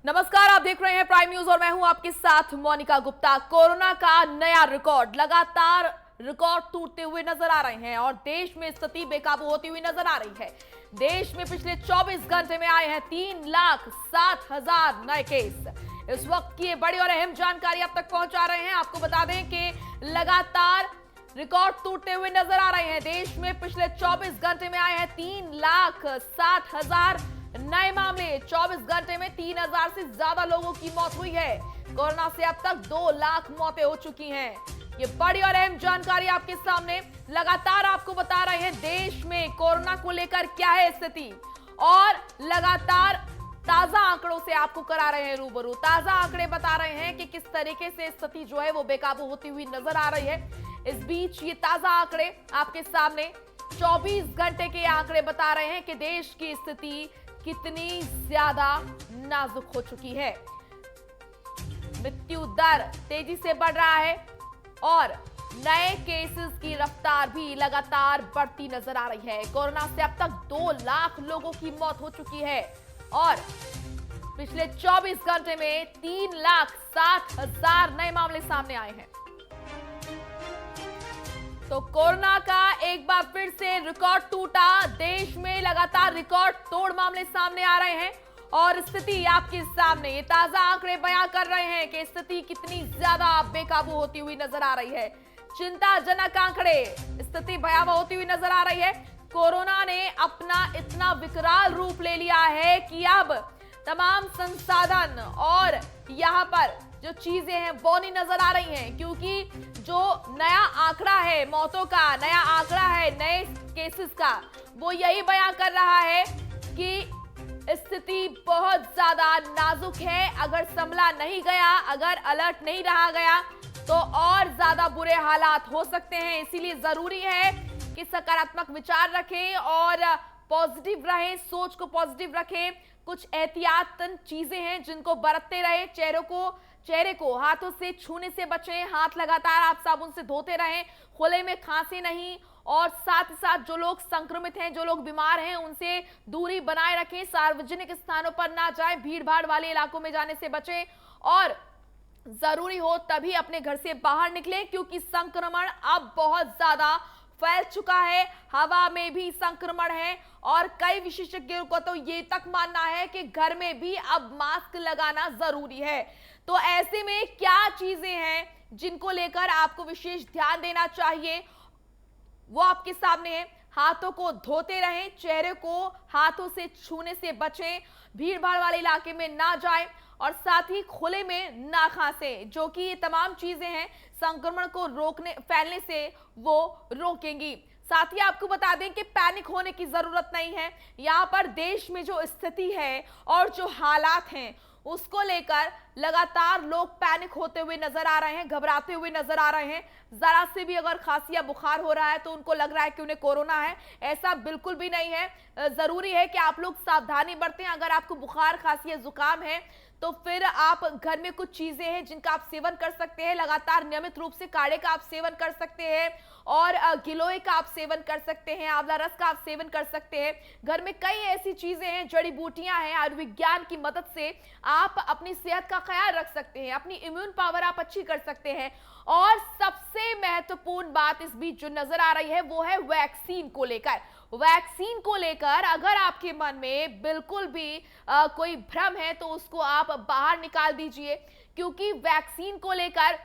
नमस्कार, आप देख रहे हैं प्राइम न्यूज और मैं हूं आपके साथ मोनिका गुप्ता। कोरोना का नया रिकॉर्ड लगातार रिकॉर्ड टूटते हुए नजर आ रहे हैं और देश में स्थिति बेकाबू होती हुई नजर आ रही है। देश में पिछले 24 घंटे में आए हैं 3,60,000 नए केस। इस वक्त की ये बड़ी और अहम जानकारी आप तक पहुंचा रहे हैं। आपको बता दें कि लगातार रिकॉर्ड टूटते हुए नजर आ रहे हैं। देश में पिछले 24 घंटे में आए हैं 3,60,000 नए मामले। 24 घंटे में 3,000 से ज्यादा लोगों की मौत हुई है। कोरोना से अब तक 2 लाख मौतें हो चुकी हैं। ये बड़ी और अहम जानकारी आपके सामने लगातार आपको बता रहे हैं देश में कोरोना को लेकर क्या है स्थिति, और लगातार ताजा आंकड़ों से आपको करा रहे हैं रूबरू। ताजा आंकड़े बता रहे हैं कि किस तरीके से स्थिति जो है वो बेकाबू होती हुई नजर आ रही है। इस बीच ये ताजा आंकड़े आपके सामने 24 घंटे के आंकड़े बता रहे हैं कि देश की स्थिति कितनी ज्यादा नाजुक हो चुकी है। मृत्यु दर तेजी से बढ़ रहा है और नए केसेस की रफ्तार भी लगातार बढ़ती नजर आ रही है। कोरोना से अब तक 2 लाख लोगों की मौत हो चुकी है और पिछले 24 घंटे में 3,60,000 नए मामले सामने आए हैं। तो कोरोना का एक बार फिर से रिकॉर्ड टूटा। देश में लगातार रिकॉर्ड तोड़ मामले सामने आ रहे हैं और स्थिति आपके सामने ये ताजा आंकड़े बयां कर रहे हैं कि स्थिति कितनी ज्यादा बेकाबू होती हुई नजर आ रही है। चिंताजनक आंकड़े, स्थिति भयावह होती हुई नजर आ रही है। कोरोना ने अपना इतना विकराल रूप ले लिया है कि अब तमाम संसाधन और यहाँ पर जो चीजें हैं बौनी नजर आ रही हैं, क्योंकि जो नया आंकड़ा है मौतों का, नया आंकड़ा है नए केसेस का, वो यही बयां कर रहा है कि स्थिति बहुत ज्यादा नाजुक है। अगर संभला नहीं गया, अगर अलर्ट नहीं रहा गया तो और ज्यादा बुरे हालात हो सकते हैं। इसीलिए जरूरी है कि सकारात्मक विचार रखें और पॉजिटिव रहें, सोच को पॉजिटिव रखें। कुछ एहतियातन चीजें हैं जिनको बरतते रहे। चेहरे को हाथों से छूने से बचें, हाथ लगातार आप साबुन से धोते रहें, खुले में खांसे नहीं, और साथ ही साथ जो लोग संक्रमित हैं, जो लोग बीमार हैं, उनसे दूरी बनाए रखें। सार्वजनिक स्थानों पर ना जाएं, भीड़ भाड़ वाले इलाकों में जाने से बचें और जरूरी हो तभी अपने घर से बाहर निकलें, क्योंकि संक्रमण अब बहुत ज्यादा फैल चुका है। हवा में भी संक्रमण है और कई विशेषज्ञों को तो ये तक मानना है कि घर में भी अब मास्क लगाना जरूरी है। तो ऐसे में क्या चीजें हैं जिनको लेकर आपको विशेष ध्यान देना चाहिए, वो आपके सामने है। हाथों को धोते रहें, चेहरे को हाथों से छूने से बचें, भीड़ भाड़ वाले इलाके में ना जाएं और साथ ही खुले में ना खांसें, जो कि ये तमाम चीजें हैं संक्रमण को फैलने से वो रोकेंगी। साथ ही आपको बता दें कि पैनिक होने की जरूरत नहीं है। यहाँ पर देश में जो स्थिति है और जो हालात हैं उसको लेकर लगातार लोग पैनिक होते हुए नजर आ रहे हैं, घबराते हुए नजर आ रहे हैं। जरा से भी अगर खांसी या बुखार हो रहा है तो उनको लग रहा है कि उन्हें कोरोना है। ऐसा बिल्कुल भी नहीं है। जरूरी है कि आप लोग सावधानी बरतें। अगर आपको बुखार, खांसी या जुकाम है तो फिर आप घर में कुछ चीजें हैं जिनका आप सेवन कर सकते हैं। लगातार नियमित रूप से काढ़े का आप सेवन कर सकते हैं और गिलोय का आप सेवन कर सकते हैं, आंवला रस का आप सेवन कर सकते हैं। घर में कई ऐसी चीजें हैं, जड़ी बूटियां हैं, आयुर्विज्ञान की मदद से आप अपनी सेहत का ख्याल रख सकते हैं, अपनी इम्यून पावर आप अच्छी कर सकते हैं। और सबसे महत्वपूर्ण बात इस बीच जो नजर आ रही है वो है वैक्सीन को लेकर। वैक्सीन को लेकर अगर आपके मन में बिल्कुल भी कोई भ्रम है तो उसको आप बाहर निकाल दीजिए, क्योंकि वैक्सीन को लेकर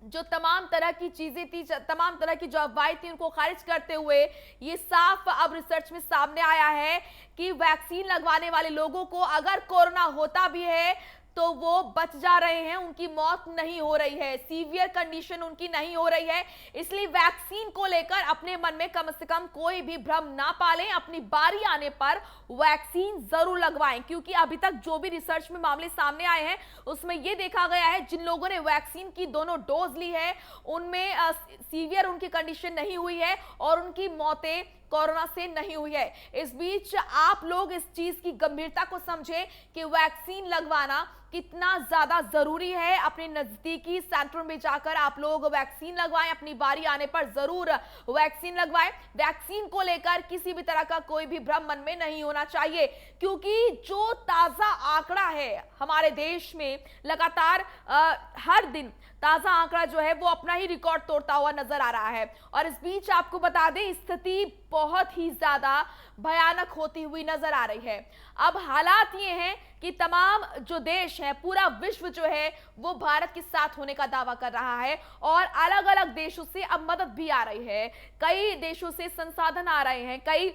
जो तमाम तरह की चीजें थी, तमाम तरह की जो अफवाहें थी, उनको खारिज करते हुए ये साफ अब रिसर्च में सामने आया है कि वैक्सीन लगवाने वाले लोगों को अगर कोरोना होता भी है तो वो बच जा रहे हैं, उनकी मौत नहीं हो रही है, सीवियर कंडीशन उनकी नहीं हो रही है। इसलिए वैक्सीन को लेकर अपने मन में कम से कम कोई भी भ्रम ना पालें। अपनी बारी आने पर वैक्सीन जरूर लगवाएं, क्योंकि अभी तक जो भी रिसर्च में मामले सामने आए हैं उसमें यह देखा गया है जिन लोगों ने वैक्सीन की दोनों डोज ली है उनमें सीवियर उनकी कंडीशन नहीं हुई है और उनकी मौतें कोरोना से नहीं हुई है। इस बीच आप लोग इस चीज की गंभीरता को समझें कि वैक्सीन लगवाना कितना ज्यादा जरूरी है। अपने नजदीकी सेंटर में जाकर आप लोग वैक्सीन लगवाएं, अपनी बारी आने पर जरूर वैक्सीन लगवाएं। वैक्सीन को लेकर किसी भी तरह का कोई भी भ्रम मन में नहीं होना चाहिए, क्योंकि जो ताजा आंकड़ा है हमारे देश में, लगातार हर दिन ताजा आंकड़ा जो है वो अपना ही रिकॉर्ड तोड़ता हुआ नजर आ रहा है। और इस बीच आपको बता दें, स्थिति बहुत ही ज्यादा भयानक होती हुई नजर आ रही है। अब हालात ये हैं कि तमाम जो देश है, पूरा विश्व जो है वो भारत के साथ होने का दावा कर रहा है और अलग अलग देशों से अब मदद भी आ रही है। कई देशों से संसाधन आ रहे हैं, कई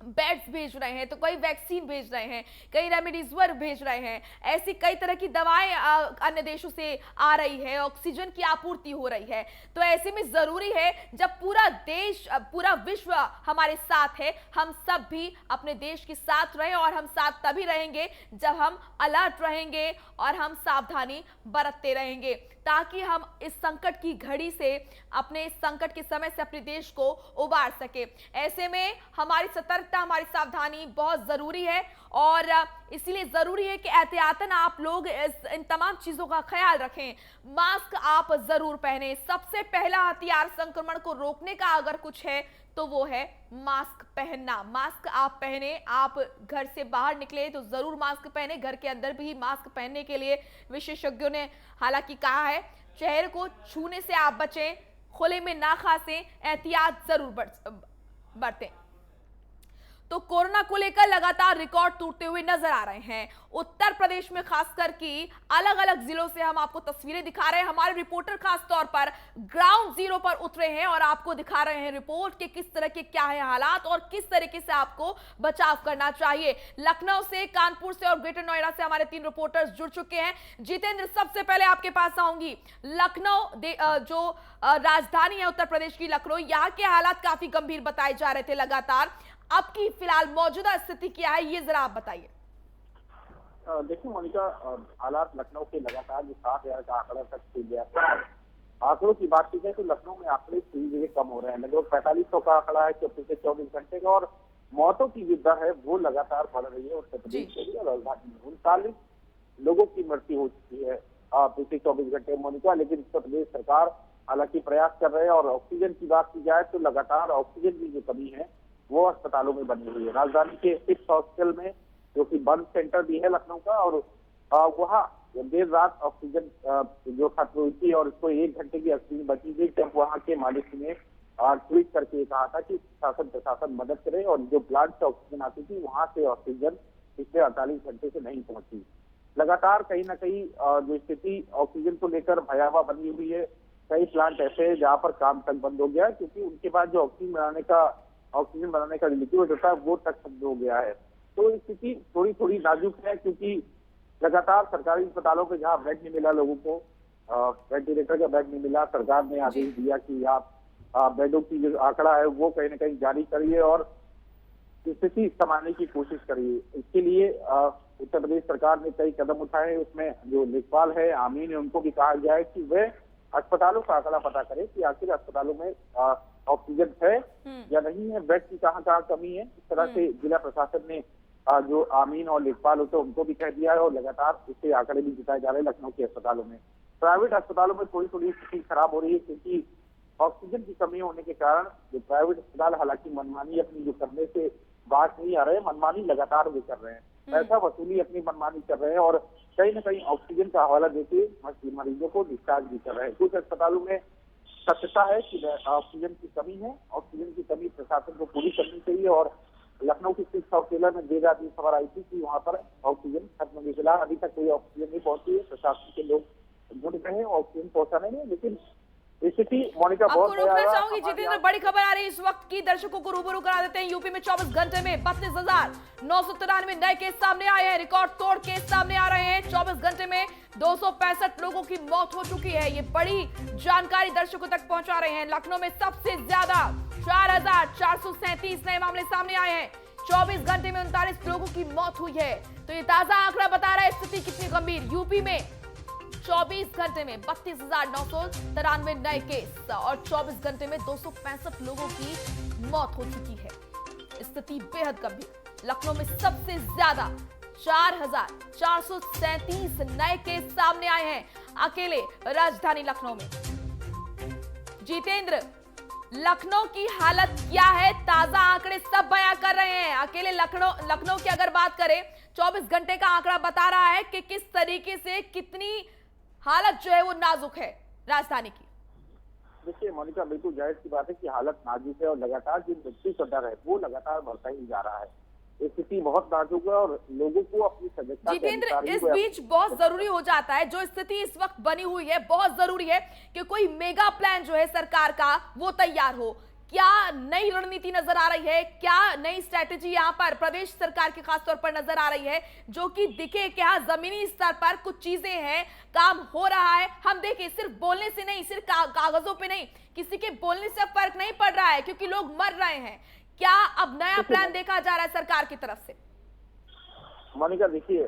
बेड्स भेज रहे हैं, तो कई वैक्सीन भेज रहे हैं, कई रेमडेसिविर भेज रहे हैं। ऐसी कई तरह की दवाएं अन्य देशों से आ रही है, ऑक्सीजन की आपूर्ति हो रही है। तो ऐसे में जरूरी है, जब पूरा देश, पूरा विश्व हमारे साथ है, हम सब भी अपने देश के साथ रहें। और हम साथ तभी रहेंगे जब हम अलर्ट रहेंगे और हम सावधानी बरतते रहेंगे, ताकि हम इस संकट की घड़ी से, अपने इस संकट के समय से अपने देश को उबार सके। ऐसे में हमारी सतर्कता, हमारी सावधानी बहुत जरूरी है और इसलिए जरूरी है कि एहतियातन आप लोग इन तमाम चीजों का ख्याल रखें। मास्क आप जरूर पहने। सबसे पहला हथियार संक्रमण को रोकने का अगर कुछ है तो वो है मास्क पहनना। मास्क आप पहने, आप घर से बाहर निकले तो जरूर मास्क पहने। घर के अंदर भी मास्क पहनने के लिए विशेषज्ञों ने हालांकि कहा है। चेहरे को छूने से आप बचें, खुले में ना खांसें, एहतियात जरूर बरतें। तो कोरोना को लेकर लगातार रिकॉर्ड टूटते हुए नजर आ रहे हैं। उत्तर प्रदेश में खासकर की अलग अलग जिलों से हम आपको तस्वीरें दिखा रहे हैं। हमारे रिपोर्टर खास तौर पर ग्राउंड जीरो पर उतरे हैं और आपको दिखा रहे हैं रिपोर्ट के किस तरह के क्या है हालात और किस तरीके से आपको बचाव करना चाहिए। लखनऊ से, कानपुर से और ग्रेटर नोएडा से हमारे 3 रिपोर्टर्स जुड़ चुके हैं। जितेंद्र, सबसे पहले आपके पास आऊंगी। लखनऊ जो राजधानी है उत्तर प्रदेश की, लखनऊ, यहाँ के हालात काफी गंभीर बताए जा रहे थे लगातार। अब की फिलहाल मौजूदा स्थिति क्या है, ये जरा आप बताइए। देखिए मोनिका, हालात लखनऊ के लगातार जो 7,000 का आंकड़ा तक छू गया था। आंकड़ों की बात की जाए तो लखनऊ में आंकड़े धीरे धीरे कम हो रहे हैं। लगभग 4500 का आंकड़ा है पिछले 24 घंटे का और मौतों की जो दर है वो लगातार बढ़ रही है। उत्तर प्रदेश के लिए राजधानी में 39 लोगों की मृत्यु हो चुकी है पिछले 24 घंटे मोनिका। लेकिन उत्तर प्रदेश सरकार हालांकि प्रयास कर रहे हैं और ऑक्सीजन की बात की जाए तो लगातार ऑक्सीजन की जो कमी है वो अस्पतालों में बनी हुई है। राजधानी के 6 हॉस्पिटल में, जो कि बर्न सेंटर भी है लखनऊ का, और वहाँ देर रात ऑक्सीजन जो खत्म हुई थी और इसको 1 घंटे की ऑक्सीजन बची थी, जब वहाँ के मालिक ने ट्वीट करके कहा था कि शासन प्रशासन मदद करे और जो प्लांट से ऑक्सीजन आती थी वहां से ऑक्सीजन पिछले 48 घंटे से नहीं पहुंची। लगातार कहीं ना कहीं जो स्थिति ऑक्सीजन को लेकर भयावह बनी हुई है। कई प्लांट ऐसे हैं जहाँ पर काम तक बंद हो गया है, क्योंकि उनके बाद जो ऑक्सीजन बनाने का लिक्विड होता है वो तक बंद हो गया है। तो स्थिति थोड़ी थोड़ी नाजुक है, क्योंकि लगातार सरकारी अस्पतालों में जहाँ बेड नहीं मिला लोगों को, वेंटिलेटर का बेड नहीं मिला, सरकार ने आदेश दिया कि आप बेडों की जो आंकड़ा है वो कहीं ना कहीं जारी करिए और स्थिति संभालने की कोशिश करिए। इसके लिए उत्तर प्रदेश सरकार ने कई कदम उठाए हैं। उसमें जो लेखपाल है, आमीन है, उनको भी कहा गया है कि वे अस्पतालों का आंकड़ा पता करें कि आखिर अस्पतालों में ऑक्सीजन है या नहीं है, बेड की कहाँ कहाँ कमी है। इस तरह से जिला प्रशासन ने जो आमीन और लेखपाल होते हैं उनको भी कह दिया है और लगातार इसके आंकड़े भी जुटाए जा रहे हैं लखनऊ के अस्पतालों में। प्राइवेट अस्पतालों में थोड़ी थोड़ी स्थिति खराब हो रही है, क्योंकि ऑक्सीजन की कमी होने के कारण जो प्राइवेट अस्पताल हालांकि मनमानी अपनी जो करने से बात नहीं आ रहे हैं, मनमानी लगातार वे कर रहे हैं, पैसा वसूली अपनी मनमानी कर रहे हैं और कहीं ना कहीं ऑक्सीजन का हवाला देके मरीजों को डिस्चार्ज भी कर रहे हैं। कुछ अस्पतालों में सत्यता है कि ऑक्सीजन की कमी है। ऑक्सीजन की कमी प्रशासन को पूरी करनी चाहिए और लखनऊ की 6 हॉस्पिटल में देर रात ये खबर आई थी कि वहाँ पर ऑक्सीजन खत्म हो गई। फिलहाल अभी तक कोई ऑक्सीजन नहीं पहुंची है, प्रशासन के लोग जुड़ रहे हैं ऑक्सीजन पहुंचाने में, लेकिन स्थिति मोनिका बहुत रोकना चाहूंगी। जितेंद्र, बड़ी खबर आ रही है इस वक्त की, दर्शकों को रूबरू करा देते हैं। यूपी में 24 घंटे में 32,993 नए केस सामने आए हैं। रिकॉर्ड तोड़ केस सामने आ रहे हैं। 24 घंटे में 265 लोगों की मौत हो चुकी है। ये बड़ी जानकारी दर्शकों तक पहुंचा रहे हैं। लखनऊ में सबसे ज्यादा 4,437 नए मामले सामने आए हैं। 24 घंटे में 39 लोगों की मौत हुई है। तो ये ताजा आंकड़ा बता रहा है स्थिति कितनी गंभीर। यूपी में 24 घंटे में 32,993 नए केस और 24 घंटे में 265 लोगों की मौत हो चुकी है। स्थिति बेहद गंभीर। लखनऊ में सबसे ज्यादा 4,437 नए केस सामने आए हैं अकेले राजधानी लखनऊ में। जितेंद्र, लखनऊ की हालत क्या है? ताजा आंकड़े सब बयां कर रहे हैं। अकेले लखनऊ की अगर बात करें, 24 घंटे का आंकड़ा बता रहा है कि किस तरीके से कितनी हालत जो है वो नाजुक है राजधानी की। देखिए मोनिका, बिल्कुल जाहिर सी बात है कि हालत नाजुक है और लगातार जो मृत्यु का दर है वो लगातार बढ़ता ही जा रहा है। स्थिति बहुत नाजुक है और लोगों को अपनी सजगता जितेंद्र, इस बीच बहुत जरूरी हो जाता है, जो स्थिति इस वक्त बनी हुई है बहुत जरूरी है कि कोई मेगा प्लान जो है सरकार का वो तैयार हो। क्या नई रणनीति नजर आ रही है? क्या नई स्ट्रैटेजी यहाँ पर प्रदेश सरकार की खासतौर पर नजर आ रही है, जो कि दिखे कि हाँ जमीनी स्तर पर कुछ चीजें हैं, काम हो रहा है? हम देखिए, सिर्फ बोलने से नहीं, सिर्फ कागजों पे नहीं, किसी के बोलने से फर्क नहीं पड़ रहा है क्योंकि लोग मर रहे हैं। क्या अब नया प्लान देखा जा रहा है सरकार की तरफ से? मोनिका देखिए,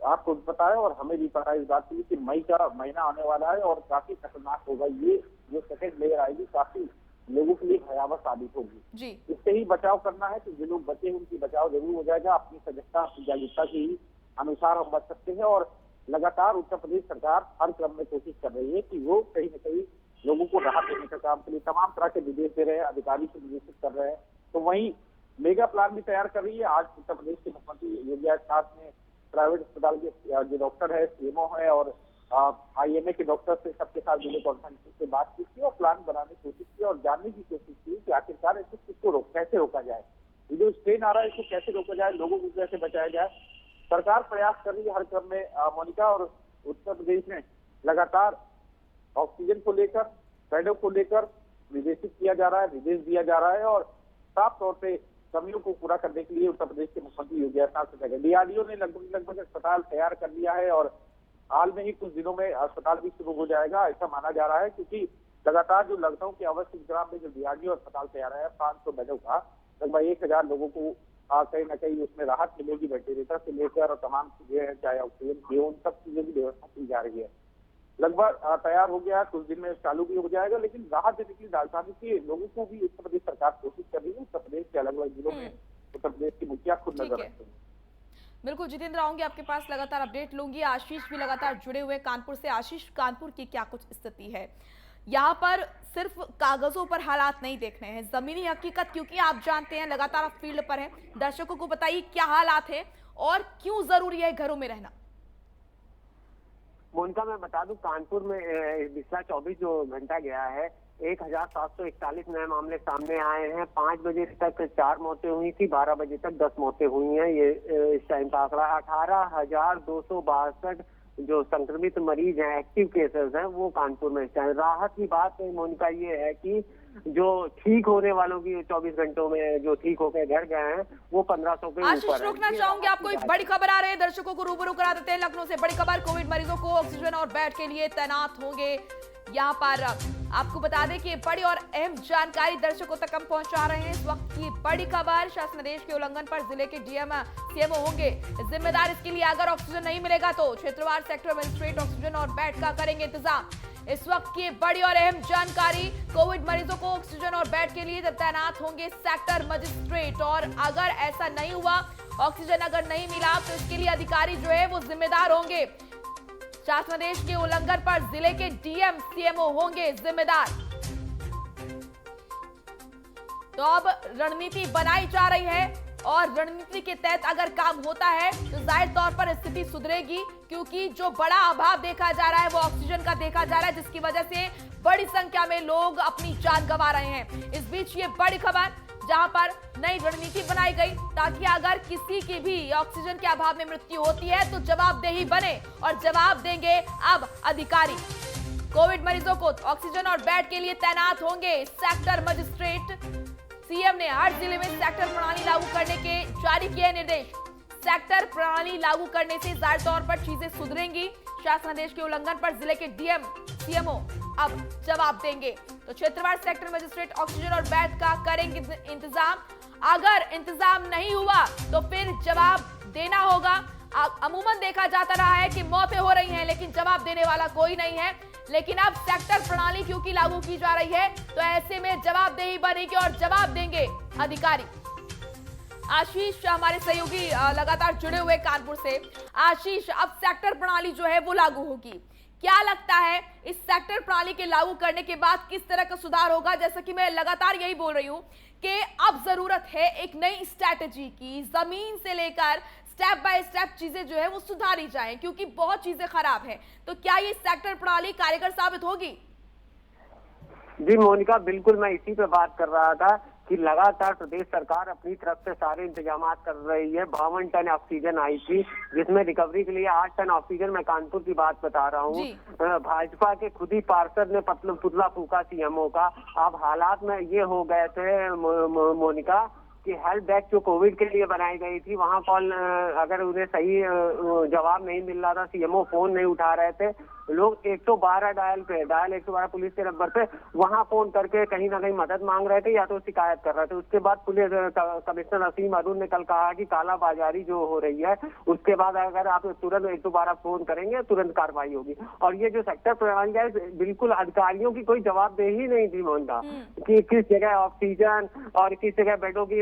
आपको पता है और हमें भी पता है इस बात की कि मई का महीना आने वाला है और काफी खतरनाक होगा। ये जो सेकेंड लेयर आएगी काफी लोगों के लिए भयावह साबित होगी जी। इससे ही बचाव करना है तो जो लोग बचे हैं उनकी बचाव जरूर हो जाएगा। अपनी सजगता, अपनी जागरूकता के ही अनुसार हम बच सकते हैं और लगातार उत्तर प्रदेश सरकार हर क्रम में कोशिश कर रही है कि वो कहीं न कहीं लोगों को राहत देने का काम के लिए तमाम तरह के निर्देश दे रहे हैं, अधिकारी को निर्देशित कर रहे हैं। तो वहीं मेगा प्लान भी तैयार कर रही है। आज उत्तर प्रदेश के मुख्यमंत्री योगी आदित्यनाथ ने प्राइवेट अस्पताल के जो डॉक्टर है, सीएमओ है और IMA के डॉक्टर से सबके साथ वीडियो कॉन्फ्रेंसिंग से बात की थी और प्लान बनाने की कोशिश की और जानने की कोशिश की कि आखिरकार इसको कैसे रोका जाए। ये जो स्ट्रेन आ रहा है इसको कैसे रोका जाए, लोगों को कैसे बचाया जाए। सरकार प्रयास कर रही है हर क्रम में मोनिका, और उत्तर प्रदेश में लगातार ऑक्सीजन को लेकर, बेडों को लेकर निर्देशित किया जा रहा है, निर्देश दिया जा रहा है और साफ तौर पे कमियों को पूरा करने के लिए उत्तर प्रदेश के मुख्यमंत्री योगी आदित्यनाथ से DRDO ने लगभग अस्पताल तैयार कर लिया है और हाल में ही कुछ दिनों में अस्पताल भी शुरू हो जाएगा, ऐसा माना जा रहा है। क्योंकि लगातार जो लखनऊ के अवस्थित ग्राम में जो DRDO अस्पताल तैयार है 500 बेडों का, लगभग 1000 लोगों को कहीं ना कहीं उसमें राहत मिलेगी। वेंटिलेटर से लेकर और तमाम चीजें हैं, चाहे ऑक्सीजन की उन सब चीजों की व्यवस्था की जा रही है। लगभग तैयार हो गया, कुछ दिन में चालू भी हो जाएगा। लेकिन राहत देने के लिए राजधानी के लोगों को भी उत्तर प्रदेश सरकार कोशिश कर रही है। उत्तर प्रदेश के अलग अलग जिलों में उत्तर प्रदेश की मुखिया खुद नजर रखते हैं। बिल्कुल जितेंद्र, आऊंगी आपके पास, लगातार अपडेट लूंगी। आशीष भी लगातार जुड़े हुए कानपुर से। आशीष, कानपुर की क्या कुछ स्थिति है? यहाँ पर सिर्फ कागजों पर हालात नहीं देखने हैं, जमीनी हकीकत, क्योंकि आप जानते हैं लगातार आप फील्ड पर हैं। दर्शकों को बताइए क्या हालात है और क्यों जरूरी है घरों में रहना। मोनिका, मैं बता दूं, कानपुर में पिछला 24 जो घंटा गया है 1741 नए मामले सामने आए हैं। 5 बजे तक 4 मौतें हुई थी, 12 बजे तक 10 मौतें हुई हैं। ये इस टाइम का आंकड़ा 18,262 जो संक्रमित मरीज हैं, एक्टिव केसेस हैं, वो कानपुर में इस टाइम। राहत की बात मोनिका ये है कि जो ठीक होने वालों की 24 घंटों में जो ठीक होकर घर गए हैं वो 1500 के ऊपर है। आशीष, रोकना चाहूंगी आपको, एक बड़ी खबर आ रही है, दर्शकों को रूबरू करा देते हैं लखनऊ से। बड़ी खबर, कोविड मरीजों को ऑक्सीजन और बेड के लिए तैनात होंगे यहाँ पर। आपको बता दें कि बड़ी और अहम जानकारी दर्शकों तक हम पहुंचा रहे हैं। इस वक्त की बड़ी खबर, शासनादेश के उल्लंघन पर जिले के डीएम सीएमओ होंगे जिम्मेदार। इसके लिए अगर ऑक्सीजन नहीं मिलेगा तो क्षेत्रवार सेक्टर मजिस्ट्रेट ऑक्सीजन और बेड का करेंगे इंतजाम। इस वक्त की बड़ी और अहम जानकारी, कोविड मरीजों को ऑक्सीजन और बेड के लिए तैनात होंगे सेक्टर मजिस्ट्रेट, और अगर ऐसा नहीं हुआ, ऑक्सीजन अगर नहीं मिला तो इसके लिए अधिकारी जो है वो जिम्मेदार होंगे। शासनादेश के उल्लंघन पर जिले के डीएम सीएमओ होंगे जिम्मेदार। तो अब रणनीति बनाई जा रही है और रणनीति के तहत अगर काम होता है तो जाहिर तौर पर स्थिति सुधरेगी, क्योंकि जो बड़ा अभाव देखा जा रहा है वो ऑक्सीजन का देखा जा रहा है, जिसकी वजह से बड़ी संख्या में लोग अपनी जान गंवा रहे हैं। इस बीच ये बड़ी खबर जहां पर नई रणनीति बनाई गई ताकि अगर किसी की भी ऑक्सीजन के अभाव में मृत्यु होती है तो जवाबदेही बने, और जवाब देंगे अब अधिकारी। कोविड मरीजों को ऑक्सीजन और बेड के लिए तैनात होंगे सेक्टर मजिस्ट्रेट। सीएम ने हर जिले में सेक्टर प्रणाली लागू करने के जारी किए निर्देश। सेक्टर प्रणाली लागू करने से जाहिर तौर पर चीजें सुधरेंगी। शासनादेश के उल्लंघन पर जिले के डीएम सीएमओ अब जवाब देंगे। तो क्षेत्रवार सेक्टर मजिस्ट्रेट ऑक्सीजन और बेड का करेंगे इंतजाम। अगर इंतजाम नहीं हुआ तो फिर जवाब देना होगा। अमूमन देखा जाता रहा है कि मौतें हो रही हैं लेकिन जवाब देने वाला कोई नहीं है, लेकिन अब सेक्टर प्रणाली क्योंकि लागू की जा रही है तो ऐसे में जवाबदेही बनेगी और जवाब देंगे अधिकारी। आशीष हमारे सहयोगी लगातार जुड़े हुए कानपुर से। आशीष, अब सेक्टर प्रणाली जो है वो लागू होगी, क्या लगता है इस सेक्टर प्रणाली के लागू करने के बाद किस तरह का सुधार होगा? जैसा कि मैं लगातार यही बोल रही हूं कि अब जरूरत है एक नई स्ट्रैटेजी की, जमीन से लेकर स्टेप बाय स्टेप चीजें जो है वो सुधारी जाएं, क्योंकि बहुत चीजें खराब है। तो क्या ये सेक्टर प्रणाली कारगर साबित होगी? जी मोनिका, बिल्कुल मैं इसी पे बात कर रहा था कि लगातार प्रदेश सरकार अपनी तरफ से सारे इंतजाम कर रही है। 52 टन ऑक्सीजन आई थी, जिसमें रिकवरी के लिए 8 टन ऑक्सीजन, मैं कानपुर की बात बता रहा हूँ। भाजपा के खुद ही पार्षद ने पुतला फूका सीएमओ का। अब हालात में ये हो गए थे मोनिका कि हेल्प डेस्क जो कोविड के लिए बनाई गई थी, वहाँ कॉल अगर उन्हें सही जवाब नहीं मिल रहा था, सीएमओ फोन नहीं उठा रहे थे, लोग 112 डायल 112 पुलिस के नंबर पे वहां फोन करके कहीं ना कहीं मदद मांग रहे थे या तो शिकायत कर रहे थे। उसके बाद पुलिस कमिश्नर असीम अरुण ने कल कहा कि कालाबाजारी जो हो रही है, उसके बाद अगर आप तुरंत 112 फोन करेंगे तुरंत कार्रवाई होगी। और ये जो सेक्टर प्रणाली है, बिल्कुल अधिकारियों की कोई जवाबदेही नहीं थी मोहनदा कि किस जगह ऑक्सीजन और किस जगह बेडों की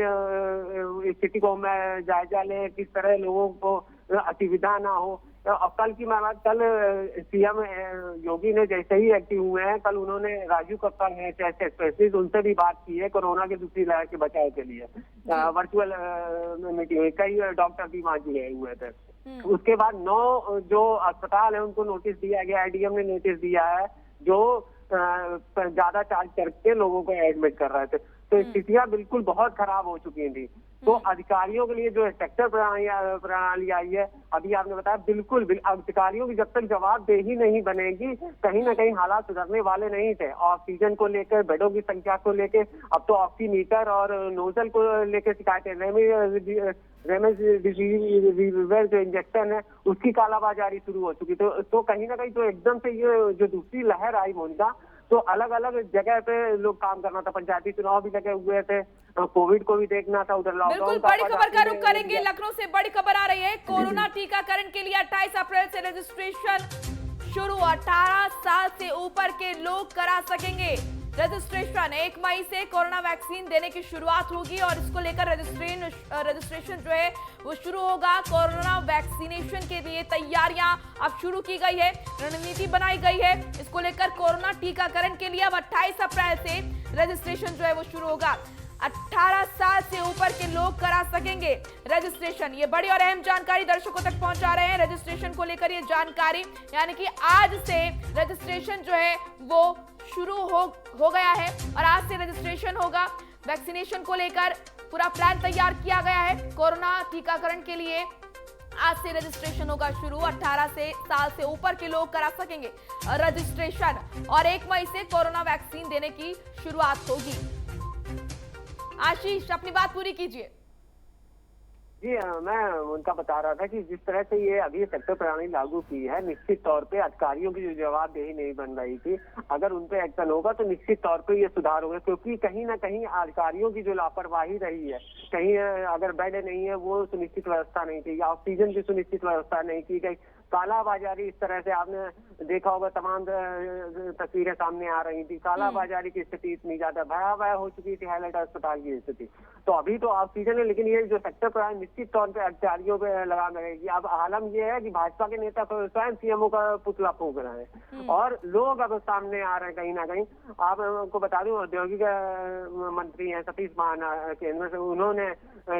स्थिति को मैं जायजा ले, किस तरह लोगों को असुविधा ना हो। अब कल की मैं बात, कल सीएम योगी ने जैसे ही एक्टिव हुए हैं, कल उन्होंने राजू कप्तान है चेस्ट स्पेशलिस्ट, उनसे भी बात की है कोरोना की दूसरी लहर के बचाव के लिए। वर्चुअल मीटिंग हुई, कई डॉक्टर भी वहां जुड़े हुए थे। उसके बाद 9 जो अस्पताल है उनको नोटिस दिया गया, एडीएम ने नोटिस दिया है, जो ज्यादा चार्ज करके लोगों को एडमिट कर रहे थे। तो स्थितियां बिल्कुल बहुत खराब हो चुकी थी। तो अधिकारियों के लिए जो सेक्टर प्रणाली आई है, अभी आपने बताया, बिल्कुल अधिकारियों की जब तक जवाबदेही नहीं बनेगी, कहीं ना कहीं हालात सुधरने वाले नहीं थे। ऑक्सीजन को लेकर, बेडों की संख्या को लेकर, अब तो ऑक्सीमीटर और नोजल को लेकर शिकायतें, रेमडेसिविर जो इंजेक्शन है उसकी कालाबाजारी शुरू हो चुकी। तो कहीं ना कहीं तो एकदम से ये जो दूसरी लहर आई मोनिका, तो अलग अलग जगह पे लोग काम करना था, पंचायती चुनाव भी लगे हुए थे, कोविड को भी देखना था, उधर लॉकडाउन। बिल्कुल, बड़ी खबर का रुख करेंगे। लखनऊ से बड़ी खबर आ रही है, कोरोना टीकाकरण के लिए 28 अप्रैल से रजिस्ट्रेशन शुरू। 18 साल से ऊपर के लोग करा सकेंगे रजिस्ट्रेशन। 1 मई से कोरोना वैक्सीन देने की शुरुआत होगी और इसको लेकर रजिस्ट्रेशन जो है वो शुरू होगा। कोरोना वैक्सीनेशन के लिए तैयारियां अब शुरू की गई है, रणनीति बनाई गई है। इसको लेकर कोरोना टीकाकरण के लिए अब 28 अप्रैल से रजिस्ट्रेशन जो है वो शुरू होगा। 18 साल से ऊपर के लोग करा सकेंगे रजिस्ट्रेशन। ये बड़ी और अहम जानकारी दर्शकों तक पहुंचा रहे हैं। रजिस्ट्रेशन को लेकर ये जानकारी, यानी कि आज से रजिस्ट्रेशन जो है वो शुरू हो गया है और आज से रजिस्ट्रेशन होगा। वैक्सीनेशन को लेकर पूरा प्लान तैयार किया गया है। कोरोना टीकाकरण के लिए आज से रजिस्ट्रेशन होगा शुरू। 18 साल से ऊपर के लोग करा सकेंगे रजिस्ट्रेशन और 1 मई से कोरोना वैक्सीन देने की शुरुआत होगी। आशीष, अपनी बात पूरी कीजिए। जी मैं उनका बता रहा था कि जिस तरह से ये अभी सेक्टर प्रणाली लागू की है, निश्चित तौर पे अधिकारियों की जो जवाबदेही नहीं बन रही थी, अगर उन पे एक्शन होगा तो निश्चित तौर पे ये सुधार होगा। क्योंकि कहीं ना कहीं अधिकारियों की जो लापरवाही रही है, कहीं अगर बेड नहीं है वो सुनिश्चित व्यवस्था नहीं की, ऑक्सीजन की सुनिश्चित व्यवस्था नहीं की गई, कालाबाजारी इस तरह से आपने देखा होगा, तमाम तस्वीरें सामने आ रही थी। कालाबाजारी की स्थिति इतनी ज्यादा भयावह हो चुकी थी, हाईलाइट अस्पताल की स्थिति। तो अभी तो ऑक्सीजन है, लेकिन ये जो सेक्टर प्रणाली निश्चित तौर पर अधिकारियों पे लगाम लगेगी। अब आलम ये है कि भाजपा के नेता स्वयं सीएमओ का पुतला फूंक रहे हैं और लोग अब सामने आ रहे हैं कहीं ना कहीं। आपको बता दूं, औद्योगिक मंत्री हैं सतीश महाना केंद्र से, उन्होंने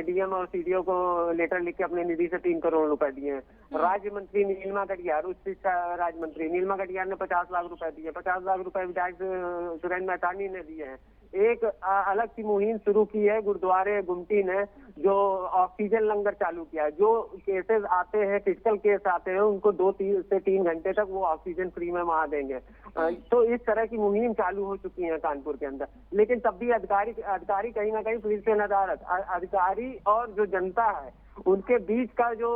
डीएम और सीडीओ को लेटर लिख के अपने निधि से 3 करोड़ रुपए दिए हैं। राज्य मंत्री नीलिमा कटियार, उच्च शिक्षा राज्य मंत्री नीलिमा कटियार ने 50 लाख रुपए दिए। 50 लाख रुपए विधायक सुरेंद्र मैथानी ने दिए हैं। एक अलग सी मुहिम शुरू की है गुरुद्वारे गुमटी ने, जो ऑक्सीजन लंगर चालू किया है। जो केसेस आते हैं, क्रिटिकल केस आते हैं, उनको 2 से 3 घंटे तक वो ऑक्सीजन फ्री में वहां देंगे। तो इस तरह की मुहिम चालू हो चुकी है कानपुर के अंदर। लेकिन तब भी अधिकारी कहीं ना कहीं फिर से नदारत, अधिकारी और जो जनता है उनके बीच का जो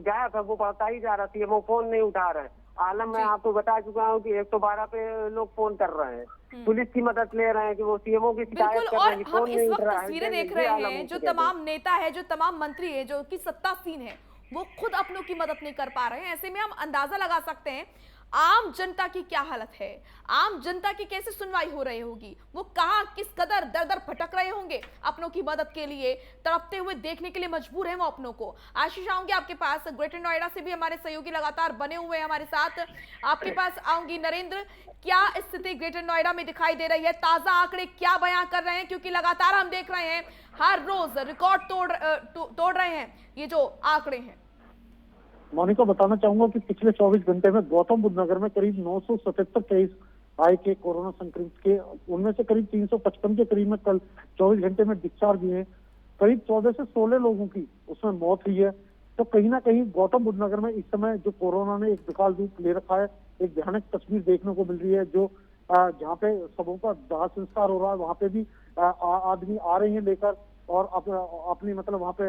गैप है वो बढ़ता ही जा रहा है। वो फोन नहीं उठा रहे हैं। आलम, मैं आपको बता चुका हूँ कि 112 पे लोग फोन कर रहे हैं, पुलिस की मदद ले रहे हैं कि वो सीएमओ की शिकायत कर रहे हैं। हम इस वक्त तस्वीरें देख रहे हैं, जो तमाम नेता है, जो तमाम मंत्री है, जो कि सत्तासीन है, वो खुद अपनों की मदद नहीं कर पा रहे हैं। ऐसे में हम अंदाजा लगा सकते हैं आम जनता की क्या हालत है, आम जनता की कैसे सुनवाई हो रही होगी, वो कहां किस कदर दर दर भटक रहे होंगे अपनों की मदद के लिए, तड़पते हुए देखने के लिए मजबूर हैं वो अपनों को। आशीष, आऊंगी आपके पास, ग्रेटर नोएडा से भी हमारे सहयोगी लगातार बने हुए हैं हमारे साथ, आपके पास आऊंगी। नरेंद्र, क्या स्थिति ग्रेटर नोएडा में दिखाई दे रही है, ताजा आंकड़े क्या बयां कर रहे हैं, क्योंकि लगातार हम देख रहे हैं हर रोज रिकॉर्ड तोड़ रहे हैं ये जो आंकड़े हैं। मोनिका, बताना चाहूंगा कि पिछले 24 घंटे में गौतम बुद्ध नगर में करीब 977 केस आए के कोरोना संक्रमित के, उनमें से करीब 355 के करीब में कल 24 घंटे में डिस्चार्ज हुए हैं। करीब 14 से 16 लोगों की उसमें मौत हुई है। तो कहीं ना कहीं गौतम बुद्ध नगर में इस समय जो कोरोना ने एक विकराल रूप ले रखा है, एक भयानक तस्वीर देखने को मिल रही है। जो जहाँ पे सबों का दाह संस्कार हो रहा है, वहाँ पे भी आदमी आ रहे हैं लेकर, और अपनी मतलब वहाँ पे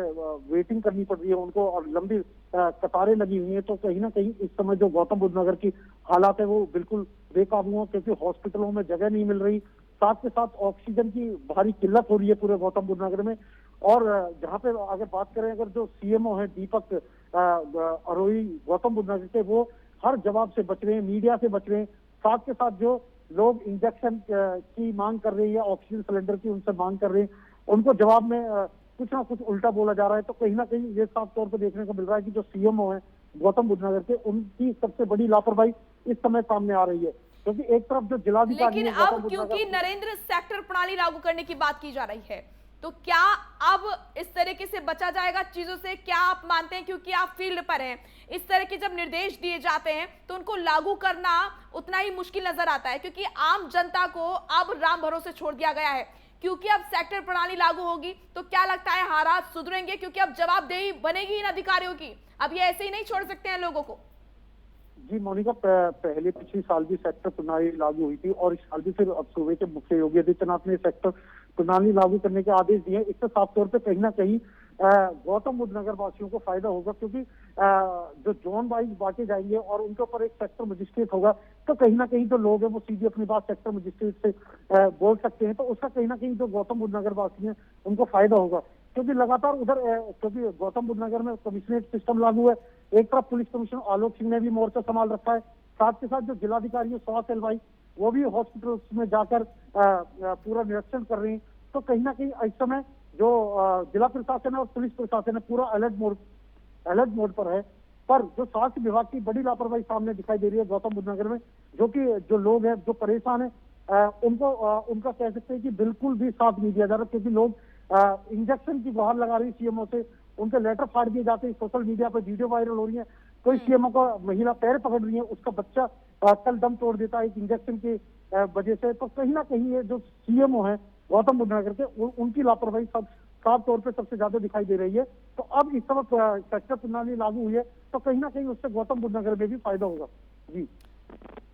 वेटिंग करनी पड़ रही है उनको, और लंबी कतारें लगी हुई हैं। तो कहीं ना कहीं इस समय जो गौतम बुद्ध नगर की हालात है वो बिल्कुल बेकाबू है, क्योंकि हॉस्पिटलों में जगह नहीं मिल रही, साथ के साथ ऑक्सीजन की भारी किल्लत हो रही है पूरे गौतम बुद्ध नगर में। और जहाँ पे अगर बात करें, अगर जो सीएमओ है दीपक अरोई गौतम बुद्ध नगर के, वो हर जवाब से बच रहे हैं, मीडिया से बच रहे हैं। साथ के साथ जो लोग इंजेक्शन की मांग कर रही है, ऑक्सीजन सिलेंडर की उनसे मांग कर रहे हैं, उनको जवाब में कुछ ना कुछ उल्टा बोला जा रहा है। तो कहीं ना कहीं ये साफ तौर पर देखने को मिल रहा है कि जो सीएमओ है गौतम बुद्ध नगर के, उनकी सबसे बड़ी लापरवाही इस समय सामने आ रही है। क्योंकि एक तरफ जो जिलाधिकारी, लेकिन अब क्योंकि नरेंद्र सेक्टर प्रणाली लागू करने की बात की जा रही है, तो क्या अब इस तरीके से बचा जाएगा चीजों से, क्या आप मानते हैं, क्योंकि आप फील्ड पर हैं, इस तरह के जब निर्देश दिए जाते हैं तो उनको लागू करना उतना ही मुश्किल नजर आता है, क्योंकि आम जनता को अब राम भरोसे छोड़ दिया गया है। क्योंकि अब सेक्टर प्रणाली लागू होगी तो क्या लगता है हालात सुधरेंगे, क्योंकि अब जवाबदेही बनेगी इन अधिकारियों की, अब ये ऐसे ही नहीं छोड़ सकते हैं लोगों को। जी मोनिका, पहले पिछले साल भी सेक्टर प्रणाली लागू हुई थी, और इस साल भी फिर अब सूबे के मुख्य योगी आदित्यनाथ ने सेक्टर प्रणाली लागू करने के आदेश दिए। इससे साफ तौर पे कहीं ना कहीं गौतम बुद्ध नगर वासियों को फायदा होगा, क्योंकि जो जोन वाइज बांटे जाएंगे और उनके ऊपर एक सेक्टर मजिस्ट्रेट होगा, तो कहीं ना कहीं जो लोग हैं वो सीधे अपनी बात सेक्टर मजिस्ट्रेट से बोल सकते हैं। तो उसका कहीं ना कहीं जो गौतम बुद्ध नगर वासी हैं उनको फायदा होगा, क्योंकि लगातार उधर क्योंकि गौतम बुद्ध नगर में कमिश्नरेट सिस्टम लागू है। एक तरफ पुलिस कमिश्नर आलोक सिंह ने भी मोर्चा संभाल रखा है, साथ के साथ जो जिलाधिकारी है स्वास्थ्य सेलवाई, वो भी हॉस्पिटल में जाकर पूरा निरीक्षण कर रहे हैं। तो कहीं ना कहीं इस समय जो जिला प्रशासन है और पुलिस प्रशासन है पूरा अलर्ट मोड पर है। पर जो स्वास्थ्य विभाग की बड़ी लापरवाही सामने दिखाई दे रही है गौतम बुद्ध नगर में, जो लोग हैं जो परेशान है, उनका कह सकते हैं कि बिल्कुल भी साथ नहीं दिया जा रहा, क्योंकि लोग इंजेक्शन की गुहार लगा रही है सीएमओ से, उनके लेटर फाड़ दिए जाते हैं, सोशल मीडिया पर वीडियो वायरल हो रही है। कोई सीएमओ का महिला पैर पकड़ रही है, उसका बच्चा कल दम तोड़ देता है एक इंजेक्शन की वजह से। तो कहीं ना कहीं ये जो सीएमओ है गौतम बुद्ध नगर के, उनकी लापरवाही साफ तौर पे सबसे ज्यादा दिखाई दे रही है। तो अब इस समय सेक्टर प्रणाली लागू हुई है, तो कहीं ना कहीं उससे गौतम बुद्ध नगर में भी फायदा होगा। जी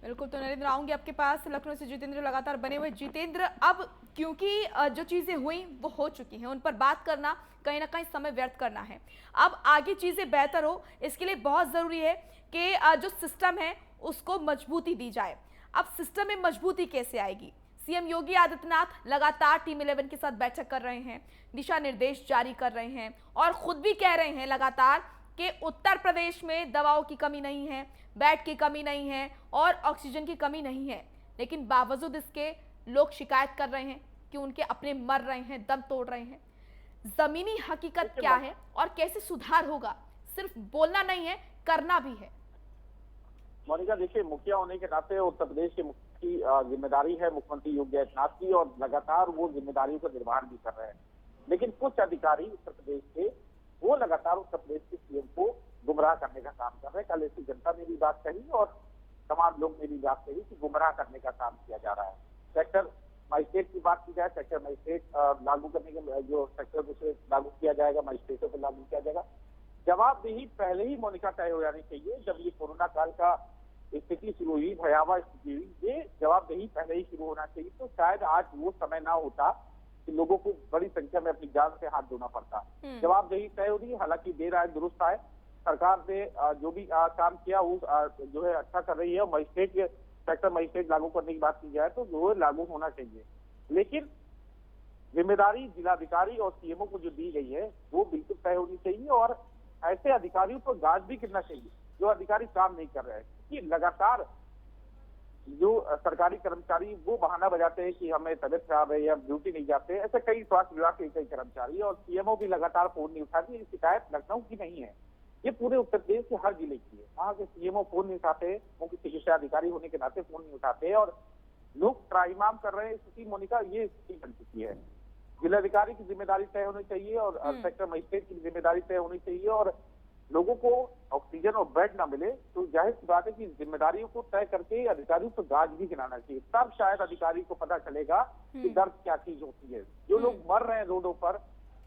बिल्कुल। तो नरेंद्र, आऊंगी आपके पास, लखनऊ से जितेंद्र लगातार बने हुए। जितेंद्र, अब क्योंकि जो चीजें हुई वो हो चुकी हैं, उन पर बात करना कहीं ना कहीं समय व्यर्थ करना है। अब आगे चीजें बेहतर हो, इसके लिए बहुत जरूरी है कि जो सिस्टम है उसको मजबूती दी जाए। अब सिस्टम में मजबूती कैसे आएगी? सीएम योगी आदित्यनाथ लगातार टीम 11 के साथ बैठक कर रहे हैं, दिशा निर्देश जारी कर रहे हैं, और खुद भी कह रहे हैं लगातार कि उत्तर प्रदेश में दवाओं की कमी नहीं है, बेड की कमी नहीं है और ऑक्सीजन की कमी नहीं है। लेकिन बावजूद इसके लोग शिकायत कर रहे हैं कि उनके अपने मर रहे हैं, दम तोड़ रहे हैं। जमीनी हकीकत क्या है और कैसे सुधार होगा? सिर्फ बोलना नहीं है, करना भी है। मोनिका, देखिए, मुखिया होने के नाते उत्तर प्रदेश के मुख्य की जिम्मेदारी है मुख्यमंत्री योगी आदित्यनाथ की, और लगातार वो जिम्मेदारियों का निर्वहन भी कर रहे हैं। लेकिन कुछ अधिकारी उत्तर प्रदेश के, वो लगातार उत्तर प्रदेश के सीएम को गुमराह करने का काम कर रहे हैं। कल ऐसी जनता ने भी बात कही और तमाम लोग ने भी बात कही कि गुमराह करने का काम किया जा रहा है। सेक्टर मजिस्ट्रेट की बात की जाए, सेक्टर मजिस्ट्रेट लागू करने के, जो सेक्टर उसे लागू किया जाएगा, मजिस्ट्रेटों पर लागू किया जाएगा। जवाबदेही पहले ही मोनिका तय हो जानी चाहिए। जब ये कोरोना काल का स्थिति शुरू हुई, भयावह स्थिति हुई, ये जवाबदेही पहले ही शुरू होना चाहिए। तो शायद आज वो समय ना होता कि लोगों को बड़ी संख्या में अपनी जान से हाथ धोना पड़ता। जवाबदेही तय हो रही है, हालांकि देर आए दुरुस्त आए। सरकार ने जो भी काम किया वो जो है अच्छा कर रही है। मजिस्ट्रेट के सेक्टर मजिस्ट्रेट लागू करने की बात की जाए तो वो लागू होना चाहिए, लेकिन जिम्मेदारी जिलाधिकारी और सीएमओ को जो दी गई है वो बिल्कुल तय होनी चाहिए, और ऐसे अधिकारियों पर गाज भी गिरना चाहिए जो अधिकारी काम नहीं कर रहे हैं। कि लगातार जो सरकारी कर्मचारी वो बहाना बजाते हैं कि हमें तबियत खराब है या ड्यूटी नहीं जाते। ऐसे कई स्वास्थ्य विभाग के कई कर्मचारी और सीएमओ भी लगातार फोन नहीं उठाती। ये शिकायत लखनऊ की नहीं है, ये पूरे उत्तर प्रदेश के हर जिले की है। वहाँ के सीएमओ फोन नहीं उठाते, मुख्य चिकित्सा अधिकारी होने के नाते फोन नहीं उठाते और लोग त्राहिमाम कर रहे हैं। स्थिति मोनिका ये स्थिति बन चुकी है। जिलाधिकारी की जिम्मेदारी तय होनी चाहिए और सेक्टर मजिस्ट्रेट की जिम्मेदारी तय होनी चाहिए और लोगों को ऑक्सीजन और बेड ना मिले तो जाहिर सी बात है कि जिम्मेदारियों को तय करके अधिकारियों को गाज भी गिनाना चाहिए। तब शायद अधिकारी को पता चलेगा कि दर्द क्या चीज होती है। जो लोग मर रहे हैं रोडों पर,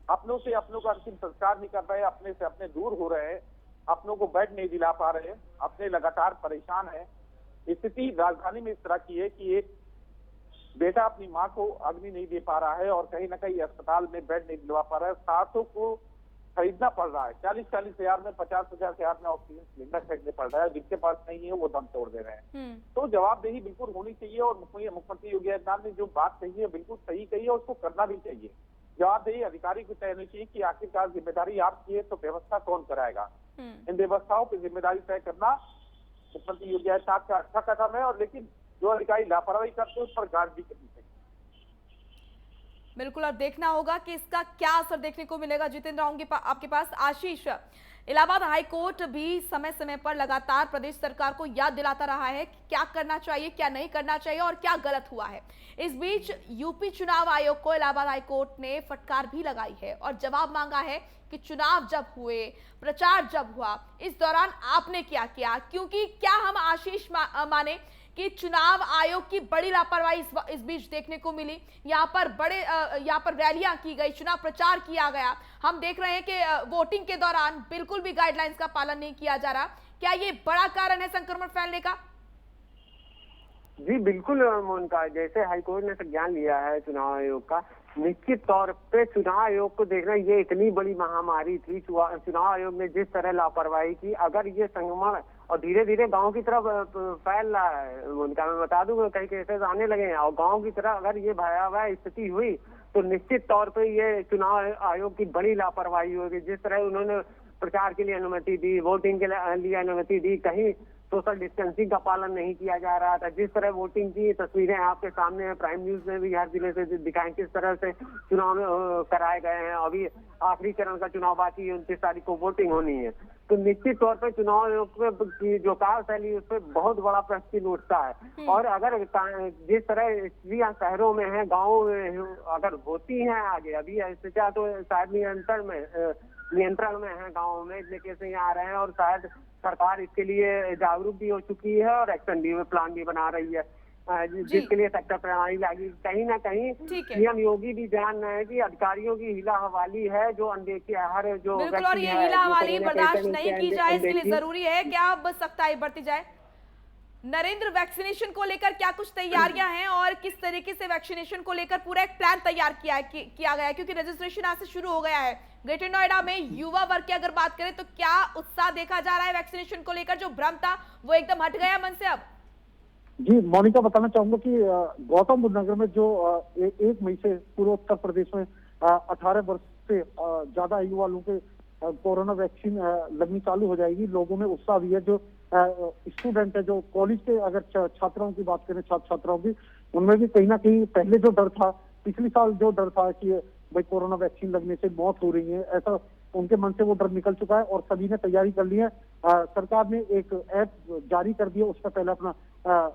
अपनों से अपनों का अंतिम संस्कार नहीं कर रहे, अपने से अपने दूर हो रहे हैं, अपनों को बेड नहीं दिला पा रहे, अपने लगातार परेशान है। स्थिति राजधानी में इस तरह की है कि एक बेटा अपनी माँ को अग्नि नहीं दे पा रहा है और कहीं ना कहीं अस्पताल में बेड नहीं दिलवा पा रहा है। सासों को खरीदना पड़ रहा है, 40-40 हजार में, 50-50 हजार में ऑक्सीजन सिलेंडर खरीदने पड़ रहा है। जिनके पास नहीं है वो दम तोड़ दे रहे हैं। तो जवाबदेही बिल्कुल होनी चाहिए और मुख्यमंत्री योगी आदित्यनाथ ने जो बात कही है बिल्कुल सही कही है और उसको करना भी चाहिए। जवाबदेही अधिकारी को तय होनी चाहिए कि आखिरकार जिम्मेदारी आपकी है तो व्यवस्था कौन कराएगा। इन व्यवस्थाओं की जिम्मेदारी तय करना मुख्यमंत्री योगी आदित्यनाथ का अच्छा कदम है और लेकिन जो अधिकारी लापरवाही करते हैं उस पर गाज भी करनी चाहिए। बिल्कुल, और देखना होगा कि इसका क्या असर देखने को मिलेगा। जितेंद्र, आऊंगी आपके पास। आशीष, इलाहाबाद हाईकोर्ट भी समय समय पर लगातार प्रदेश सरकार को याद दिलाता रहा है कि क्या करना चाहिए, क्या नहीं करना चाहिए और क्या गलत हुआ है। इस बीच यूपी चुनाव आयोग को इलाहाबाद हाईकोर्ट ने फटकार भी लगाई है और जवाब मांगा है कि चुनाव जब हुए, प्रचार जब हुआ, इस दौरान आपने क्या किया। क्योंकि क्या हम आशीष माने कि चुनाव आयोग की बड़ी लापरवाही इस बीच देखने को मिली। यहाँ पर रैलियां की गई, चुनाव प्रचार किया गया। हम देख रहे हैं कि वोटिंग के दौरान बिल्कुल भी गाइडलाइंस का पालन नहीं किया जा रहा। क्या ये बड़ा कारण है संक्रमण फैलने का? जी बिल्कुल मोनिका, जैसे हाईकोर्ट ने संज्ञान लिया है चुनाव आयोग का, निश्चित तौर पे चुनाव आयोग को देखना, ये इतनी बड़ी महामारी थी। चुनाव आयोग ने जिस तरह लापरवाही की, अगर ये संक्रमण और धीरे धीरे गांव की तरफ फैल रहा है उनका, मैं बता दूं कई केसेस आने लगे हैं और गांव की तरफ अगर ये भयावह स्थिति हुई तो निश्चित तौर पे ये चुनाव आयोग की बड़ी लापरवाही होगी। जिस तरह उन्होंने प्रचार के लिए अनुमति दी, वोटिंग के लिए अनुमति दी, कहीं सोशल डिस्टेंसिंग का पालन नहीं किया जा रहा था। जिस तरह वोटिंग की तस्वीरें आपके सामने है, प्राइम न्यूज में भी हर जिले से दिखाएं किस तरह से चुनाव कराए गए हैं। अभी आखिरी चरण का चुनाव बाकी है, 29 तारीख को वोटिंग होनी है। तो निश्चित तौर पर चुनाव आयोग की जो कार्यशैली उस पर बहुत बड़ा प्रश्न चिन्ह उठता है। और अगर जिस तरह स्त्रियां शहरों में है, गाँव में अगर होती हैं आगे, अभी स्थितियां तो शायद नियंत्रण में है, गाँव में इतने केस नहीं आ रहे हैं और शायद सरकार इसके लिए जागरूक भी हो चुकी है और एक्शन भी प्लान भी बना रही है, जिसके लिए सेक्टर प्रणाली लागी। कहीं ना कहीं सीएम योगी भी जान रहे हैं कि अधिकारियों की हिला हवाली है, जो अनदेखी हर जो बिल्कुल, और ये हिला हवाली बर्दाश्त नहीं की जाए, इसके लिए जरूरी है कि अब सख्ताई बरती जाए। नरेंद्र, वैक्सीनेशन को लेकर क्या कुछ तैयारियां हैं और किस तरीके से वैक्सीनेशन को लेकर पूरा एक प्लान तैयार किया गया है? क्योंकि रजिस्ट्रेशन आज से शुरू हो गया है। ग्रेटर नोएडा में युवा वर्ग की अगर बात करें तो क्या उत्साह देखा जा रहा है वैक्सीनेशन को लेकर? जो भ्रम था वो एकदम हट गया मन से अब? जी मोनिका, बताना चाहूंगा कि गौतम बुद्ध नगर में जो 1 मई से पूरे उत्तर प्रदेश में 18 वर्ष से ज्यादा आयु वालों के कोरोना वैक्सीन लगनी चालू हो जाएगी। लोगों में उत्साह भी है। जो स्टूडेंट है, जो कॉलेज के अगर छात्राओं की बात करें, छात्र छात्राओं की, उनमें भी कहीं ना कहीं पहले जो डर था, पिछले साल जो डर था कि भाई कोरोना वैक्सीन लगने से मौत हो रही है, ऐसा उनके मन से वो डर निकल चुका है और सभी ने तैयारी कर ली है। सरकार ने एक ऐप जारी कर दिया, उस पर पहले अपना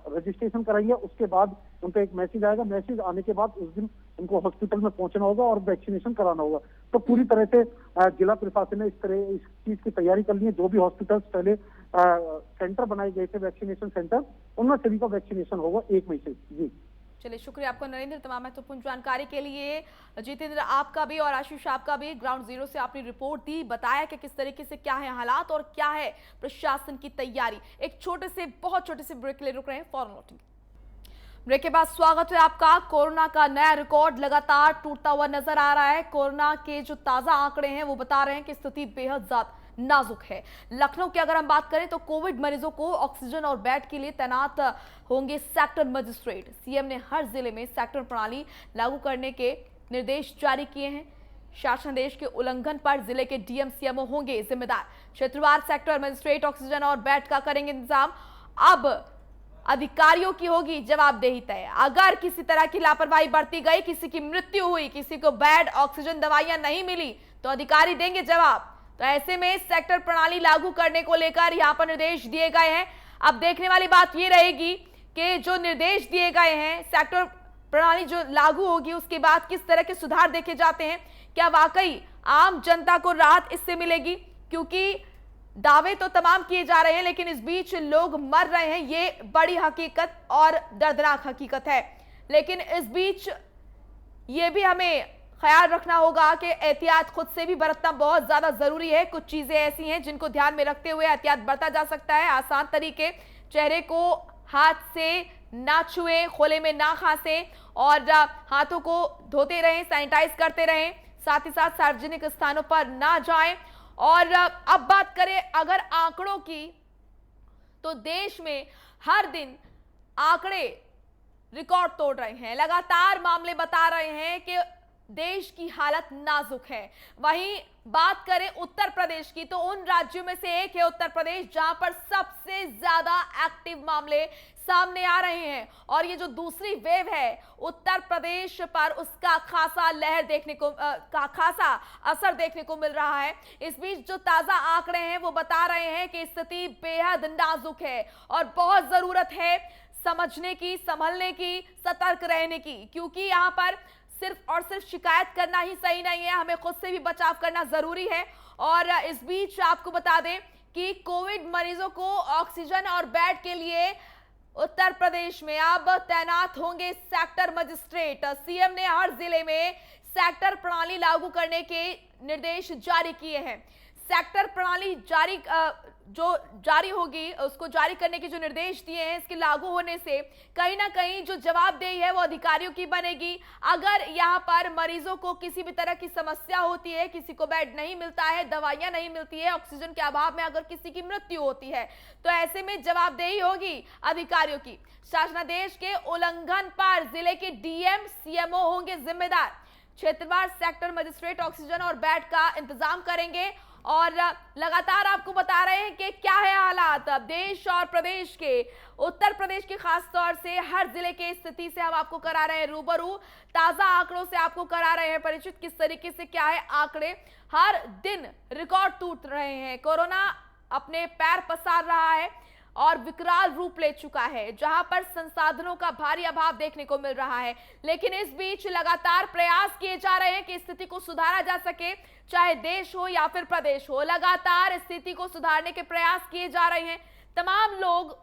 रजिस्ट्रेशन कराइए, उसके बाद उनको एक मैसेज आएगा। मैसेज आने के बाद उस दिन उनको हॉस्पिटल में पहुंचना होगा और वैक्सीनेशन कराना होगा। तो पूरी तरह से जिला प्रशासन ने इस चीज की तैयारी कर ली है। जो भी हॉस्पिटल्स पहले सेंटर बनाए गए थे, वैक्सीनेशन सेंटर, उनमें सभी का वैक्सीनेशन होगा 1 मई से। जी चलिए, शुक्रिया आपका नरेंद्र तमाम महत्वपूर्ण जानकारी के लिए। जितेंद्र, आपका भी और आशीष आपका भी ग्राउंड जीरो से आपने रिपोर्ट दी, बताया कि किस तरीके से क्या है हालात और क्या है प्रशासन की तैयारी। एक बहुत छोटे से ब्रेक के लिए रुक रहे हैं, फौरन लौटेंगे। ब्रेक के बाद स्वागत है आपका। कोरोना का नया रिकॉर्ड लगातार टूटता हुआ नजर आ रहा है। कोरोना के जो ताजा आंकड़े हैं वो बता रहे हैं कि स्थिति बेहद ज्यादा नाजुक है। लखनऊ की अगर हम बात करें तो कोविड मरीजों को ऑक्सीजन और बेड के लिए तैनात होंगे सेक्टर मजिस्ट्रेट। सीएम ने हर जिले में सेक्टर प्रणाली लागू करने के निर्देश जारी किए हैं। शासनादेश के उल्लंघन पर जिले के डीएम सीएमओ होंगे जिम्मेदार। क्षेत्रवार सेक्टर मजिस्ट्रेट ऑक्सीजन और बेड का करेंगे इंतजाम। अब अधिकारियों की होगी जवाबदेही तय। अगर किसी तरह की लापरवाही बरती गई, किसी की मृत्यु हुई, किसी को बेड, ऑक्सीजन, दवाइयां नहीं मिली, तो अधिकारी देंगे जवाब। तो ऐसे में सेक्टर प्रणाली लागू करने को लेकर यहां पर निर्देश दिए गए हैं। अब देखने वाली बात यह रहेगी कि जो निर्देश दिए गए हैं, सेक्टर प्रणाली जो लागू होगी उसके बाद किस तरह के सुधार देखे जाते हैं। क्या वाकई आम जनता को राहत इससे मिलेगी? क्योंकि दावे तो तमाम किए जा रहे हैं, लेकिन इस बीच लोग मर रहे हैं, ये बड़ी हकीकत और दर्दनाक हकीकत है। लेकिन इस बीच ये भी हमें ख्याल रखना होगा कि एहतियात खुद से भी बरतना बहुत ज्यादा जरूरी है। कुछ चीजें ऐसी हैं जिनको ध्यान में रखते हुए एहतियात बरता जा सकता है। आसान तरीके, चेहरे को हाथ से ना छुएं, खोले में ना खांसें और हाथों को धोते रहें, सैनिटाइज करते रहें, साथ ही साथ सार्वजनिक स्थानों पर ना जाएं। और अब बात करें अगर आंकड़ों की, तो देश में हर दिन आंकड़े रिकॉर्ड तोड़ रहे हैं। लगातार मामले बता रहे हैं कि देश की हालत नाजुक है। वहीं बात करें उत्तर प्रदेश की, तो उन राज्यों में से एक है उत्तर प्रदेश जहां पर सबसे ज्यादा एक्टिव मामले सामने आ रहे हैं। और ये जो दूसरी वेव है उत्तर प्रदेश पर, उसका खासा लहर देखने को खासा असर देखने को मिल रहा है। इस बीच जो ताजा आंकड़े हैं वो बता रहे हैं कि स्थिति बेहद नाजुक है और बहुत जरूरत है समझने की, संभलने की, सतर्क रहने की। क्योंकि यहाँ पर सिर्फ और सिर्फ शिकायत करना ही सही नहीं है, हमें खुद से भी बचाव करना जरूरी है। और इस बीच आपको बता दें कि कोविड मरीजों को ऑक्सीजन और बेड के लिए उत्तर प्रदेश में अब तैनात होंगे सेक्टर मजिस्ट्रेट। सीएम ने हर जिले में सेक्टर प्रणाली लागू करने के निर्देश जारी किए हैं। सेक्टर प्रणाली जारी होगी, उसको जारी करने के जो निर्देश दिए हैं, इसके लागू होने से कहीं ना कहीं जो जवाबदेही है वो अधिकारियों की बनेगी। अगर यहाँ पर मरीजों को किसी भी तरह की समस्या होती है, किसी को बेड नहीं मिलता है, दवाइयां नहीं मिलती है, ऑक्सीजन के अभाव में अगर किसी की मृत्यु होती है, तो ऐसे में जवाबदेही होगी अधिकारियों की। शासनादेश के उल्लंघन पर जिले के डीएम, सीएमओ होंगे जिम्मेदार। क्षेत्रवार सेक्टर मजिस्ट्रेट ऑक्सीजन और बेड का इंतजाम करेंगे। और लगातार आपको बता रहे हैं कि क्या है हालात देश और प्रदेश के। उत्तर प्रदेश के खास तौर से हर जिले के स्थिति से हम आपको करा रहे हैं रूबरू, ताजा आंकड़ों से आपको करा रहे हैं परिचित, किस तरीके से क्या है आंकड़े। हर दिन रिकॉर्ड टूट रहे हैं। कोरोना अपने पैर पसार रहा है और विकराल रूप ले चुका है, जहां पर संसाधनों का भारी अभाव देखने को मिल रहा है। लेकिन इस बीच लगातार प्रयास किए जा रहे हैं कि स्थिति को सुधारा जा सके, चाहे देश हो या फिर प्रदेश हो। लगातार स्थिति को सुधारने के प्रयास किए जा रहे हैं। तमाम लोग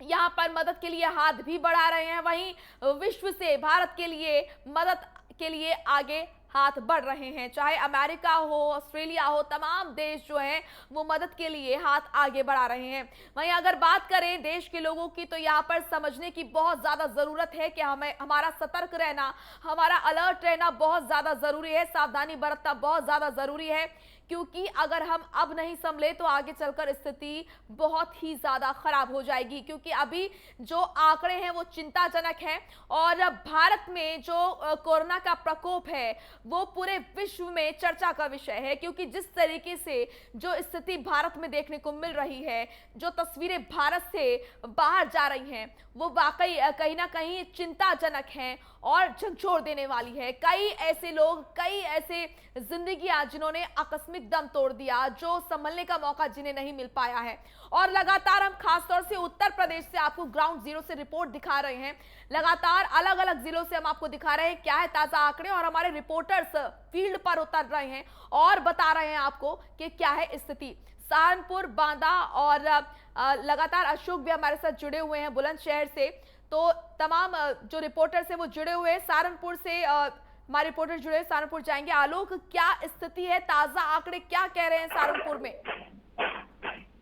यहां पर मदद के लिए हाथ भी बढ़ा रहे हैं। वहीं विश्व से भारत के लिए मदद के लिए आगे हाथ बढ़ रहे हैं, चाहे अमेरिका हो, ऑस्ट्रेलिया हो, तमाम देश जो हैं वो मदद के लिए हाथ आगे बढ़ा रहे हैं। वहीं अगर बात करें देश के लोगों की, तो यहाँ पर समझने की बहुत ज्यादा जरूरत है कि हमारा सतर्क रहना, हमारा अलर्ट रहना बहुत ज्यादा जरूरी है, सावधानी बरतना बहुत ज्यादा जरूरी है। क्योंकि अगर हम अब नहीं संभले तो आगे चलकर स्थिति बहुत ही ज्यादा खराब हो जाएगी। क्योंकि अभी जो आंकड़े हैं वो चिंताजनक हैं और भारत में जो कोरोना का प्रकोप है वो पूरे विश्व में चर्चा का विषय है। क्योंकि जिस तरीके से जो स्थिति भारत में देखने को मिल रही है, जो तस्वीरें भारत से बाहर जा रही हैं, वो वाकई कहीं ना कहीं चिंताजनक हैं और झकझोर देने वाली है। कई ऐसे लोग, कई ऐसे जिंदगियां जिन्होंने आकस्मिक दम तोड़ दिया, जो संभलने का मौका जिन्हें नहीं मिल पाया है। और लगातार हम खासतौर से उत्तर प्रदेश से आपको ग्राउंड जीरो से रिपोर्ट दिखा रहे हैं। लगातार अलग अलग जिलों से हम आपको दिखा रहे हैं क्या है ताजा आंकड़े, और हमारे रिपोर्टर्स फील्ड पर उतर रहे हैं और बता रहे हैं आपको कि क्या है स्थिति। सहारनपुर, बांदा और लगातार अशोक भी हमारे साथ जुड़े हुए हैं बुलंदशहर से। तो तमाम जो रिपोर्टर्स हैं वो जुड़े हुए हैं। सहारनपुर से हमारे रिपोर्टर जुड़े, सहारनपुर जाएंगे। आलोक, क्या स्थिति है, ताजा आंकड़े क्या कह रहे हैं सहारनपुर में?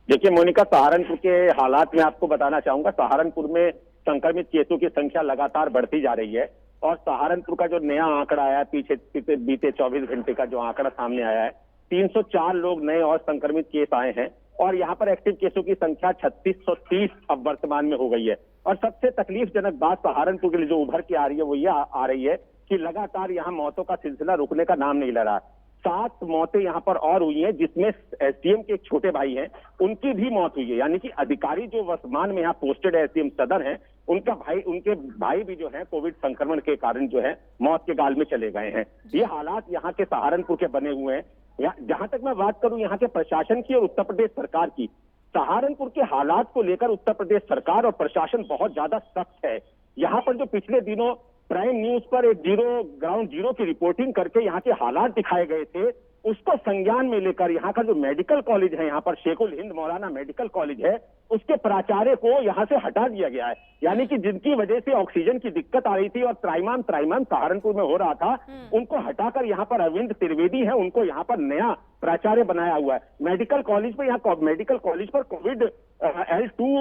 देखिए मोनिका, सहारनपुर के हालात में आपको बताना चाहूंगा। सहारनपुर में संक्रमित केसों की संख्या लगातार बढ़ती जा रही है और सहारनपुर का जो नया आंकड़ा आया है, बीते 24 घंटे का जो आंकड़ा सामने आया है, 304 लोग नए और संक्रमित केस आए हैं और यहाँ पर एक्टिव केसों की संख्या 3630 अब वर्तमान में हो गई है। और सबसे तकलीफजनक बात सहारनपुर के लिए जो उभर के आ रही है वो ये आ रही है कि लगातार यहाँ मौतों का सिलसिला रुकने का नाम नहीं ले रहा। 7 मौतें यहाँ पर और हुई हैं, जिसमें एसडीएम के एक छोटे भाई हैं, उनकी भी मौत हुई है। यानी कि अधिकारी जो वर्तमान में यहाँ पोस्टेड एसडीएम सदर हैं, उनके भाई भी जो है कोविड संक्रमण के कारण जो है मौत के गाल में चले गए हैं। ये हालात यहाँ के सहारनपुर के बने हुए हैं। जहां तक मैं बात करूं यहाँ के प्रशासन की और उत्तर प्रदेश सरकार की, सहारनपुर के हालात को लेकर उत्तर प्रदेश सरकार और प्रशासन बहुत ज्यादा सख्त है। यहाँ पर जो पिछले दिनों प्राइम न्यूज पर एक ग्राउंड जीरो की रिपोर्टिंग करके यहाँ के हालात दिखाए गए थे, उसको संज्ञान में लेकर यहाँ का जो मेडिकल कॉलेज है, यहाँ पर शेखुल हिंद मौलाना मेडिकल कॉलेज है, उसके प्राचार्य को यहाँ से हटा दिया गया है। यानी कि जिनकी वजह से ऑक्सीजन की दिक्कत आ रही थी और त्राइमान सहारनपुर में हो रहा था, उनको हटाकर यहाँ पर अरविंद त्रिवेदी है, उनको यहाँ पर नया प्राचार्य बनाया हुआ है। मेडिकल कॉलेज पर कोविड L2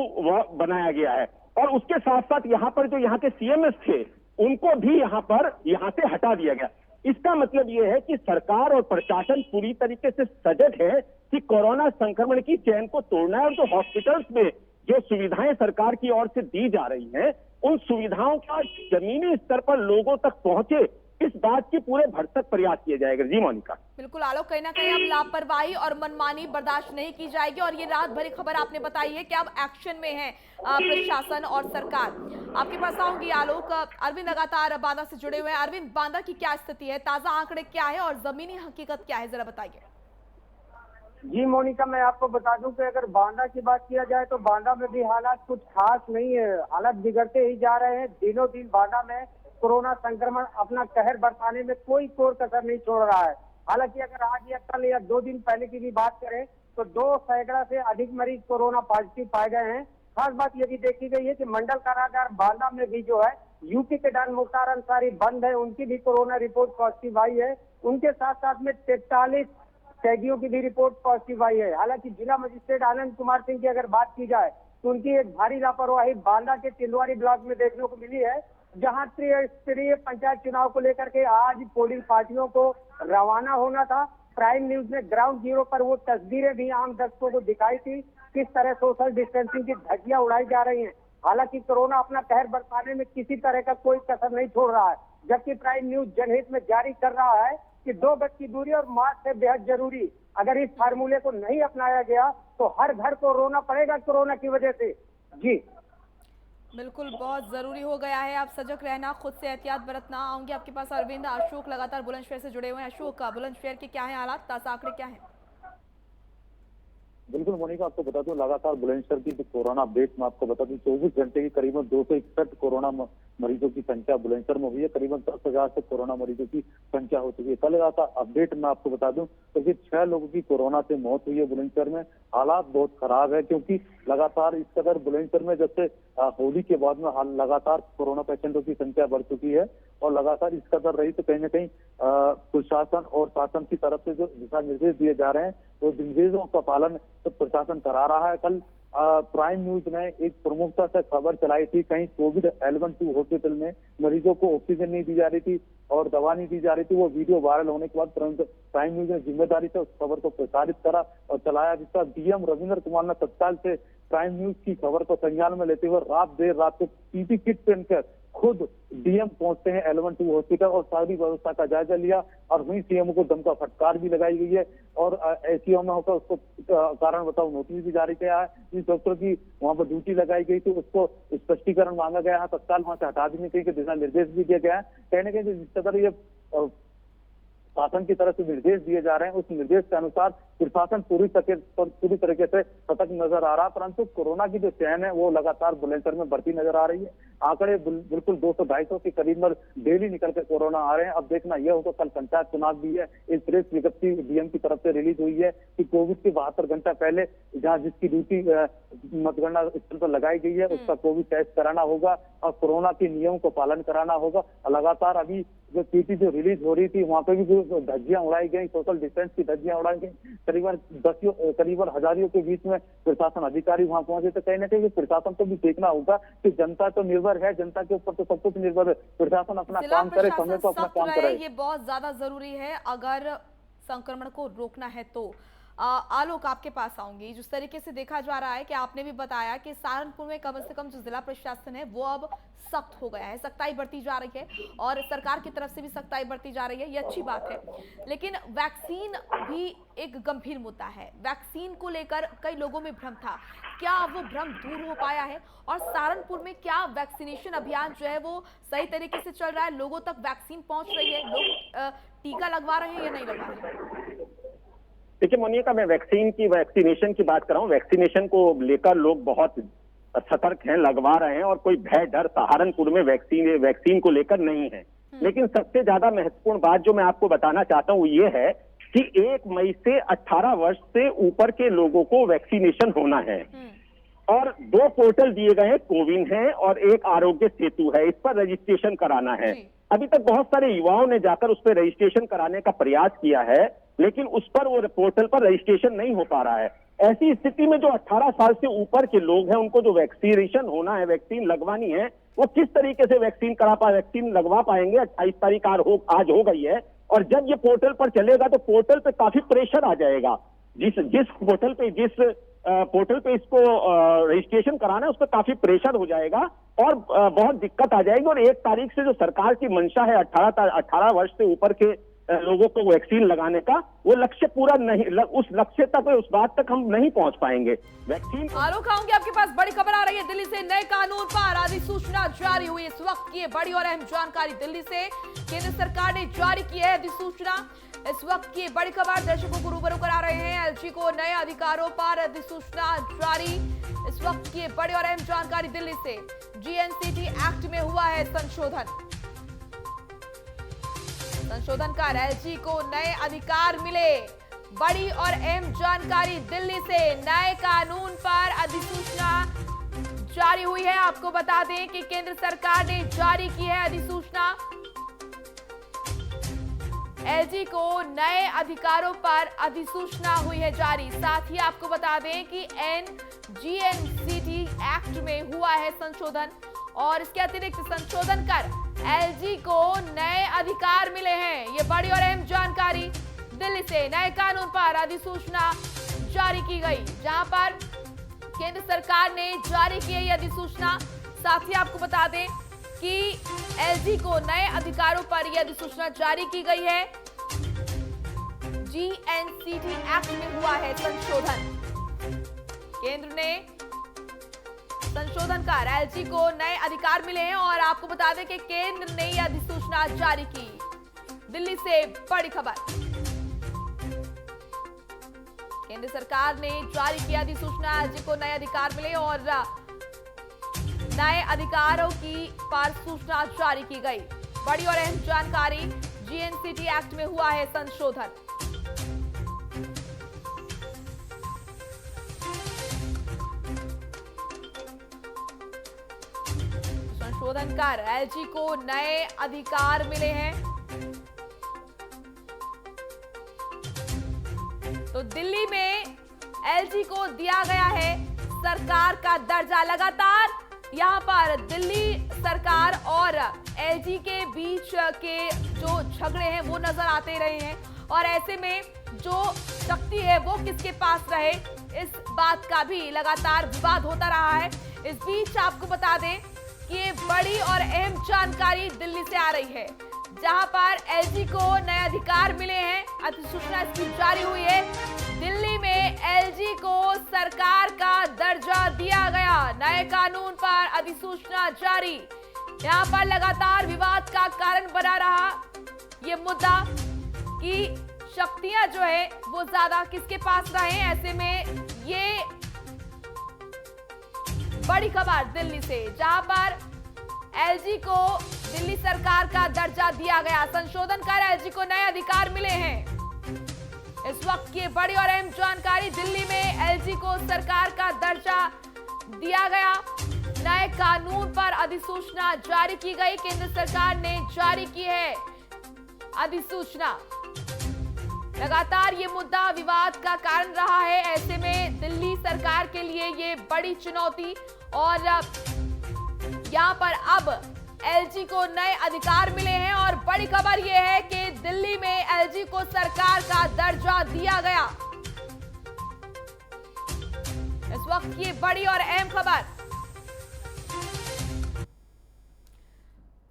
बनाया गया है। और उसके साथ साथ यहाँ पर जो यहाँ के सीएमएस थे, उनको भी यहाँ से हटा दिया गया। इसका मतलब यह है कि सरकार और प्रशासन पूरी तरीके से सजग है कि कोरोना संक्रमण की चेन को तोड़ना है, और जो हॉस्पिटल्स में जो सुविधाएं सरकार की ओर से दी जा रही हैं, उन सुविधाओं का जमीनी स्तर पर लोगों तक पहुंचे, इस बात की पूरे भरसक प्रयास किए जाएगा। जी मोनिका। बिल्कुल आलोक, कहीं ना कहीं अब लापरवाही और मनमानी बर्दाश्त नहीं की जाएगी, और ये रात भरी खबर आपने बताई है कि अब एक्शन में है प्रशासन और सरकार। आपके पास आऊंगी आलोक। अरविंद लगातार बांदा से जुड़े हुए हैं। अरविंद, बांदा की क्या स्थिति है, ताजा आंकड़े क्या है और जमीनी हकीकत क्या है, जरा बताइए। जी मोनिका, मैं आपको बता दूं कि अगर बांदा की बात किया जाए तो बांदा में भी हालात कुछ खास नहीं है। हालात बिगड़ते ही जा रहे हैं। दिनों दिन बांदा में कोरोना संक्रमण अपना कहर बरसाने में कोई कोर कसर नहीं छोड़ रहा है। हालांकि अगर आज या कल या 2 दिन पहले की भी बात करें तो 2 सैकड़ा से अधिक मरीज कोरोना पॉजिटिव पाए गए हैं। खास बात ये भी देखी गई है कि मंडल कारागार बांदा में भी जो है यूपी के डॉन मुख्तार अंसारी बंद है, उनकी भी कोरोना रिपोर्ट पॉजिटिव आई है। उनके साथ साथ में 43 कैदियों की भी रिपोर्ट पॉजिटिव आई है। हालांकि जिला मजिस्ट्रेट आनंद कुमार सिंह की अगर बात की जाए तो उनकी एक भारी लापरवाही बांदा के तिलवारी ब्लॉक में देखने को मिली है, जहां त्रिस्तरीय पंचायत चुनाव को लेकर के आज पोलिंग पार्टियों को रवाना होना था। प्राइम न्यूज ने ग्राउंड जीरो पर वो तस्वीरें भी आम दर्शकों को दिखाई थी, किस तरह सोशल डिस्टेंसिंग की धज्जियां उड़ाई जा रही हैं। हालांकि कोरोना अपना कहर बरसाने में किसी तरह का कोई कसर नहीं छोड़ रहा है, जबकि प्राइम न्यूज जनहित में जारी कर रहा है कि 2 गज की दूरी और मास्क है बेहद जरूरी। अगर इस फार्मूले को नहीं अपनाया गया तो हर घर को रोना पड़ेगा कोरोना की वजह से। जी बिल्कुल, बहुत जरूरी हो गया है अब सजग रहना, खुद से एहतियात बरतना। आऊंगी आपके पास अरविंद। अशोक लगातार बुलंदशहर से जुड़े हुए हैं। अशोक, बुलंदशहर के क्या है हालात, ताजा आंकड़े क्या है? बिल्कुल मोनिका, आपको बता दूं लगातार बुलंदशहर की जो कोरोना अपडेट में आपको बता दूं 24 घंटे की करीबन 261 कोरोना मरीजों की संख्या बुलंदशहर में हुई है। करीबन 10,000 से कोरोना मरीजों की संख्या हो चुकी है। कल रात अपडेट में आपको बता दूं तो फिर 6 लोगों की कोरोना से मौत हुई है बुलंदशहर में। हालात बहुत खराब है, क्योंकि लगातार इस कदर बुलंदशहर में जब से होली के बाद में लगातार कोरोना पेशेंटों की संख्या बढ़ चुकी है, और लगातार इस कदर रही तो कहीं ना कहीं प्रशासन और शासन की तरफ से जो दिशा निर्देश दिए जा रहे हैं वो निर्देशों का पालन तो प्रशासन करा रहा है। कल प्राइम न्यूज ने एक प्रमुखता से खबर चलाई थी, कहीं कोविड L1-2 हॉस्पिटल में मरीजों को ऑक्सीजन नहीं दी जा रही थी और दवा नहीं दी जा रही थी। वो वीडियो वायरल होने के बाद प्राइम न्यूज ने जिम्मेदारी से उस खबर को प्रसारित करा और चलाया, जिसका डीएम रविंद्र कुमार ने तत्काल से प्राइम न्यूज की खबर को संज्ञान में लेते हुए देर रात को पीपी किट पहनकर खुद डीएम पहुंचते हैं L1-2 हॉस्पिटल और सारी व्यवस्था का जायजा लिया, और वहीं सीएम को दम का फटकार भी लगाई गई है और एसीओ में होकर उसको कारण बताओ नोटिस भी जारी किया है। जिस डॉक्टर की वहां पर ड्यूटी लगाई गई थी उसको स्पष्टीकरण मांगा गया है, तत्काल वहां से हटा देने के दिशा निर्देश भी दिया गया है। कहने के जिस तरह ये शासन की तरफ से निर्देश दिए जा रहे हैं, उस निर्देश के अनुसार प्रशासन पूरी तरीके से सतर्क नजर आ रहा है, परंतु कोरोना की जो चैन है वो लगातार बुलंदशहर में बढ़ती नजर आ रही है। आंकड़े बिल्कुल 200-250 के करीब डेली निकल के कोरोना आ रहे हैं। अब देखना यह होगा, कल पंचायत चुनाव भी है। एक प्रेस विज्ञप्ति डीएम की तरफ से रिलीज हुई है कि कोविड के 72 घंटा पहले जहाँ जिसकी ड्यूटी मतगणना स्थल पर लगाई गई है उसका कोविड टेस्ट कराना होगा और कोरोना के नियमों को पालन कराना होगा। लगातार अभी जो पीटी जो रिलीज हो रही थी वहां पे भी जो धज्जियां उड़ाई गई, सोशल डिस्टेंस की धज्जियां उड़ाई गई, करीबन हजारियों के बीच में प्रशासन अधिकारी वहां पहुंचे। तो कहीं ना कहीं प्रशासन को भी देखना होगा कि जनता तो निर्भर है, जनता के ऊपर तो सब कुछ निर्भर है। प्रशासन अपना काम करे, समय को अपना काम करे, ये बहुत ज्यादा जरूरी है अगर संक्रमण को रोकना है तो। आलोक, आपके पास आऊंगी। जिस तरीके से देखा जा रहा है कि आपने भी बताया कि सहारनपुर में कम से कम जो जिला प्रशासन है वो अब सख्त हो गया है, सख्ताई बढ़ती जा रही है और सरकार की तरफ से भी सख्ताई बढ़ती जा रही है, ये अच्छी बात है। लेकिन वैक्सीन भी एक गंभीर मुद्दा है। वैक्सीन को लेकर कई लोगों में भ्रम था, क्या वो भ्रम दूर हो पाया है? और सहारनपुर में क्या वैक्सीनेशन अभियान जो है वो सही तरीके से चल रहा है? लोगों तक वैक्सीन पहुंच रही है? लोग टीका लगवा रहे हैं या नहीं लगवा रहे हैं? देखिए मोनिका, मैं वैक्सीनेशन की बात कर रहा हूँ। वैक्सीनेशन को लेकर लोग बहुत सतर्क हैं, लगवा रहे हैं और कोई भय डर सहारनपुर में वैक्सीन को लेकर नहीं है। लेकिन सबसे ज्यादा महत्वपूर्ण बात जो मैं आपको बताना चाहता हूँ ये है कि 1 मई से 18 वर्ष से ऊपर के लोगों को वैक्सीनेशन होना है और 2 पोर्टल दिए गए हैं, कोविन है और एक आरोग्य सेतु है। इस पर रजिस्ट्रेशन कराना है। अभी तक बहुत सारे युवाओं ने जाकर उस पर रजिस्ट्रेशन कराने का प्रयास किया है, लेकिन उस पर वो पोर्टल पर रजिस्ट्रेशन नहीं हो पा रहा है। ऐसी स्थिति में जो 18 साल से ऊपर के लोग हैं उनको जो वैक्सीनेशन होना है, वैक्सीन लगवानी है, वो किस तरीके से वैक्सीन लगवा पाएंगे? 28 तारीख आज हो गई है और जब ये पोर्टल पर चलेगा तो पोर्टल पे काफी प्रेशर आ जाएगा। जिस पोर्टल पे इसको रजिस्ट्रेशन कराना है उस पर काफी प्रेशर हो जाएगा और बहुत दिक्कत आ जाएगी। और 1 तारीख से जो सरकार की मंशा है 18 वर्ष से ऊपर के लोगों को वैक्सीन लगाने का, वो लक्ष्य पूरा नहीं, उस लक्ष्य तक, उस बात तक हम नहीं पहुंच पाएंगे। वैक्सीन आलोक, आऊंगी आपके पास। बड़ी खबर आ रही है दिल्ली से, नए कानून पर अधिसूचना जारी हुई। इस वक्त की बड़ी और अहम जानकारी दिल्ली से, केंद्र सरकार ने जारी की है अधिसूचना। इस वक्त की बड़ी खबर दर्शकों को रूबरू करा रहे हैं। एलजी को नए अधिकारों पर अधिसूचना जारी। इस वक्त की बड़ी और अहम जानकारी दिल्ली से, जीएनसीटी एक्ट में हुआ है संशोधन कर एलजी को नए अधिकार मिले। बड़ी और अहम जानकारी दिल्ली से, नए कानून पर अधिसूचना जारी हुई है। आपको बता दें कि केंद्र सरकार ने जारी की है अधिसूचना। एलजी को नए अधिकारों पर अधिसूचना हुई है जारी। साथ ही आपको बता दें कि जीएनसीटी एक्ट में हुआ है संशोधन और इसके अतिरिक्त संशोधन कर एलजी को नए अधिकार मिले हैं। ये बड़ी और अहम जानकारी दिल्ली से, नए कानून पर अधिसूचना जारी की गई, जहां पर केंद्र सरकार ने जारी की है ये अधिसूचना। साथ ही आपको बता दें कि एलजी को नए अधिकारों पर यह अधिसूचना जारी की गई है। जीएनसीटी एक्ट में हुआ है संशोधन। केंद्र ने संशोधन कर एलजी को नए अधिकार मिले हैं और आपको बता दें कि केंद्र ने यह अधिसूचना जारी की। दिल्ली से बड़ी खबर, केंद्र सरकार ने जारी किया अधिसूचना, एलजी को नए अधिकार मिले और नए अधिकारों की पर सूचना जारी की गई। बड़ी और अहम जानकारी, जीएनसीटी एक्ट में हुआ है संशोधन। संशोधन कर एलजी को नए अधिकार मिले हैं। तो दिल्ली में एलजी को दिया गया है सरकार का दर्जा। लगातार यहां पर दिल्ली सरकार और एलजी के बीच के जो झगड़े हैं वो नजर आते रहे हैं और ऐसे में जो शक्ति है वो किसके पास रहे, इस बात का भी लगातार विवाद होता रहा है। इस बीच आपको बता दें कि ये बड़ी और अहम जानकारी दिल्ली से आ रही है, जहां पर एलजी को नए अधिकार मिले हैं। अधिसूचना इसकी जारी हुई है। दिल्ली में एलजी को सरकार का दर्जा दिया गया, नए कानून पर अधिसूचना जारी। यहां पर लगातार विवाद का कारण बना रहा ये मुद्दा कि शक्तियां जो है वो ज्यादा किसके पास रहे। ऐसे में ये बड़ी खबर दिल्ली से, जहां पर एलजी को दिल्ली सरकार का दर्जा दिया गया, संशोधन कर एलजी को नए अधिकार मिले हैं। इस वक्त की बड़ी और अहम जानकारी, दिल्ली में एलजी को सरकार का दर्जा दिया गया, नए कानून पर अधिसूचना जारी की गई। केंद्र सरकार ने जारी की है अधिसूचना। लगातार ये मुद्दा विवाद का कारण रहा है। ऐसे में दिल्ली सरकार के लिए ये बड़ी चुनौती और यहां पर अब एलजी को नए अधिकार मिले हैं और बड़ी खबर यह है कि दिल्ली में एलजी को सरकार का दर्जा दिया गया। वक्त की बड़ी और अहम खबर।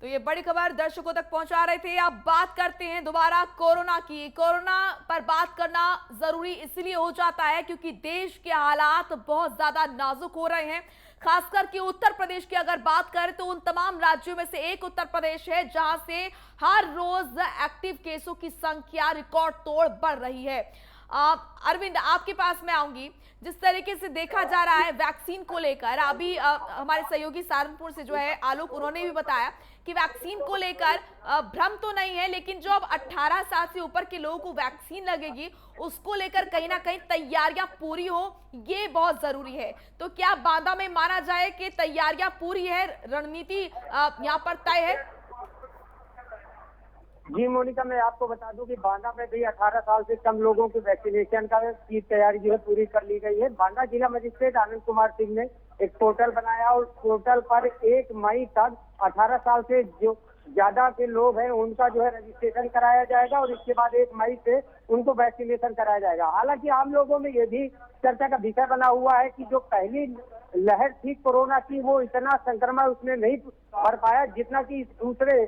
तो ये बड़ी खबर दर्शकों तक पहुंचा रहे थे। अब बात करते हैं दोबारा कोरोना की। कोरोना पर बात करना जरूरी इसलिए हो जाता है क्योंकि देश के हालात बहुत ज्यादा नाजुक हो रहे हैं। खासकर कि उत्तर प्रदेश की अगर बात करें तो उन तमाम राज्यों में से एक उत्तर प्रदेश है जहां से हर रोज एक्टिव केसों की संख्या रिकॉर्ड तोड़ बढ़ रही है। अरविंद, आपके पास मैं आऊंगी। जिस तरीके से देखा जा रहा है वैक्सीन को लेकर, अभी हमारे सहयोगी सहारनपुर से जो है आलोक, उन्होंने भी बताया कि वैक्सीन को लेकर भ्रम तो नहीं है, लेकिन जो अब 18 साल से ऊपर के लोगों को वैक्सीन लगेगी उसको लेकर कहीं ना कहीं तैयारियां पूरी हो, ये बहुत जरूरी है। तो क्या बांदा में माना जाए कि तैयारियां पूरी है, रणनीति यहाँ पर तय है? जी मोनिका, मैं आपको बता दूं कि बांदा में भी 18 साल से कम लोगों की वैक्सीनेशन की तैयारी जो है पूरी कर ली गई है। बांदा जिला मजिस्ट्रेट आनंद कुमार सिंह ने एक पोर्टल बनाया और पोर्टल पर 1 मई तक 18 साल से जो ज्यादा के लोग हैं उनका जो है रजिस्ट्रेशन कराया जाएगा और इसके बाद 1 मई से उनको वैक्सीनेशन कराया जाएगा। हालांकि आम लोगों में ये भी चर्चा का विषय बना हुआ है कि जो पहली लहर थी कोरोना की वो इतना संक्रमण उसमें नहीं बढ़ पाया जितना कि दूसरे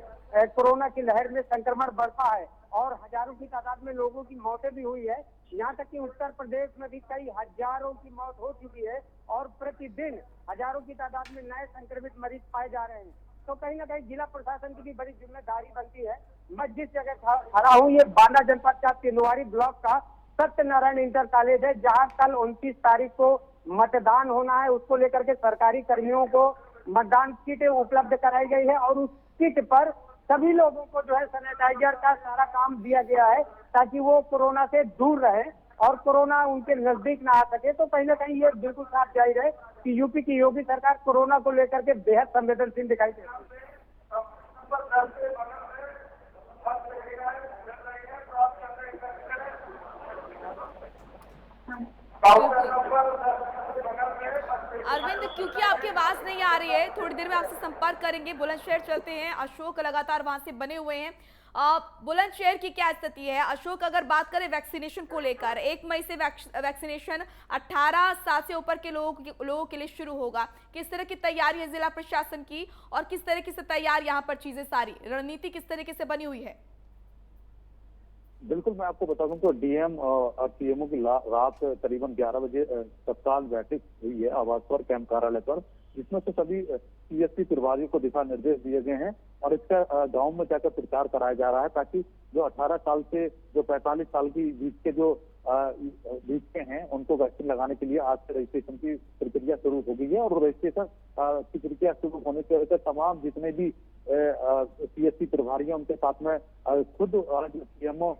कोरोना की लहर में संक्रमण बढ़ता है और हजारों की तादाद में लोगों की मौतें भी हुई है। यहाँ तक कि उत्तर प्रदेश में भी कई हजारों की मौत हो चुकी है और प्रतिदिन हजारों की तादाद में नए संक्रमित मरीज पाए जा रहे हैं। तो कहीं ना कहीं जिला प्रशासन की भी बड़ी जिम्मेदारी बनती है। मैं जिस जगह खड़ा हूँ ये बांदा जनपद का तिनवारी ब्लॉक का सत्यनारायण इंटर कॉलेज है, जहाँ कल 29 तारीख को मतदान होना है। उसको लेकर के सरकारी कर्मियों को मतदान किट उपलब्ध कराई गई है और उस किट पर सभी लोगों को जो है सैनिटाइजर का सारा काम दिया गया है ताकि वो कोरोना से दूर रहे और कोरोना उनके नजदीक ना आ सके। तो कहीं ना कहीं ये बिल्कुल साफ जाहिर है कि यूपी की योगी सरकार कोरोना को लेकर के बेहद संवेदनशील दिखाई देती है। अरविंद, क्योंकि आपकी आवाज नहीं आ रही है, थोड़ी देर में आपसे संपर्क करेंगे। बुलंदशहर चलते हैं, अशोक लगातार वहां से बने हुए हैं। बुलंदशहर की क्या स्थिति है अशोक? अगर बात करें वैक्सीनेशन को लेकर, 1 मई से वैक्सीनेशन 18 साल से ऊपर के लोगों के लिए शुरू होगा। किस तरह की तैयारी है जिला प्रशासन की और किस तरीके से तैयार यहाँ पर चीजें, सारी रणनीति किस तरीके से बनी हुई है? बिल्कुल, मैं आपको बता दूं तो डीएम और सीएमओ की रात करीबन 11 बजे तत्काल बैठक हुई है आवास पर, कैंप कार्यालय पर, जिसमें से सभी सीएसपी प्रभारियों को दिशा निर्देश दिए गए हैं और इसका गांव में जाकर प्रचार कराया जा रहा है ताकि जो 18 साल से जो 45 साल की बीच के जो बीच के हैं उनको वैक्सीन लगाने के लिए आज से रजिस्ट्रेशन की प्रक्रिया शुरू हो गई है। और रजिस्ट्रेशन की प्रक्रिया शुरू होने की वजह से तमाम जितने भी सीएसपी प्रभारी हैं उनके साथ में खुद सीएमओ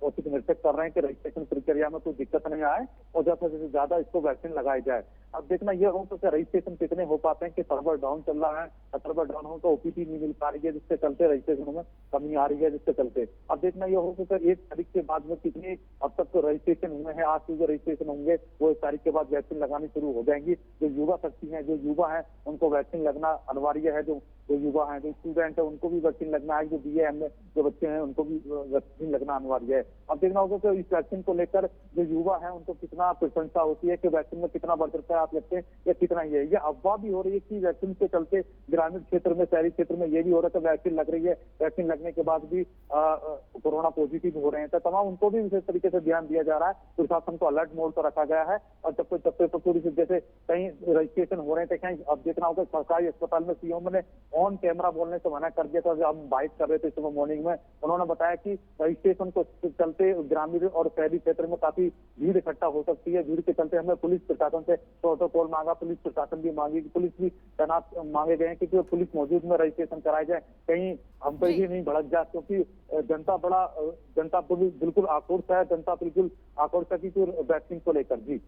उचित निर्देश कर रहे हैं कि रजिस्ट्रेशन प्रक्रिया में कोई दिक्कत नहीं आए और ज्यादा से ज्यादा इसको वैक्सीन लगाई जाए। अब देखना यह हो तो रजिस्ट्रेशन कितने हो पाते हैं कि सर्वर डाउन चल रहा है, सर्वर डाउन हो तो ओपीडी नहीं मिल पा रही है जिसके चलते रजिस्ट्रेशन में कमी आ रही है जिसके चलते अब देखना यह हो तो 1 तारीख के बाद में कितने अब तक तो रजिस्ट्रेशन हुए हैं, आज से जो रजिस्ट्रेशन होंगे वो 1 तारीख के बाद वैक्सीन लगानी शुरू हो जाएंगी। जो युवा शक्ति है, जो युवा है उनको वैक्सीन लगना अनिवार्य है। जो युवा है, जो स्टूडेंट है उनको भी वैक्सीन लगना है। जो BA MA जो बच्चे हैं उनको भी वैक्सीन लगना अनिवार्य है। अब देखना होगा कि इस वैक्सीन को लेकर जो युवा है उनको कितना प्रशंसा होती है कि वैक्सीन में कितना बढ़ सकता है आप लगते हैं या कितना ही है। ये अफवाह भी हो रही है कि वैक्सीन के चलते ग्रामीण क्षेत्र में, शहरी क्षेत्र में ये भी हो रहा है कि वैक्सीन लग रही है, वैक्सीन लगने के बाद भी कोरोना पॉजिटिव हो रहे हैं। तो तमाम उनको भी विशेष तरीके से ध्यान दिया जा रहा है। प्रशासन को अलर्ट मोड पर रखा गया है और जब तक पूरी जैसे कहीं रजिस्ट्रेशन हो रहे थे कहीं, अब देखना होगा सरकारी अस्पताल में सीएम ने ऑन कैमरा बोलने से मना कर दिया था। जब हम बाइट कर रहे थे सुबह मॉर्निंग में, उन्होंने बताया कि रजिस्ट्रेशन को चलते ग्रामीण और शहरी क्षेत्र में काफी भीड़ इकट्ठा हो सकती है। भीड़ के चलते हमने पुलिस प्रशासन से प्रोटोकॉल मांगा, पुलिस प्रशासन भी मांगी, पुलिस भी तैनात मांगे गए हैं कि पुलिस मौजूद में रजिस्ट्रेशन कराया जाए, कहीं हम पर ही नहीं भड़क जाए, क्योंकि जनता बिल्कुल आक्रोश है, जनता बिल्कुल आक्रोश है कि वैक्सीन को लेकर। जी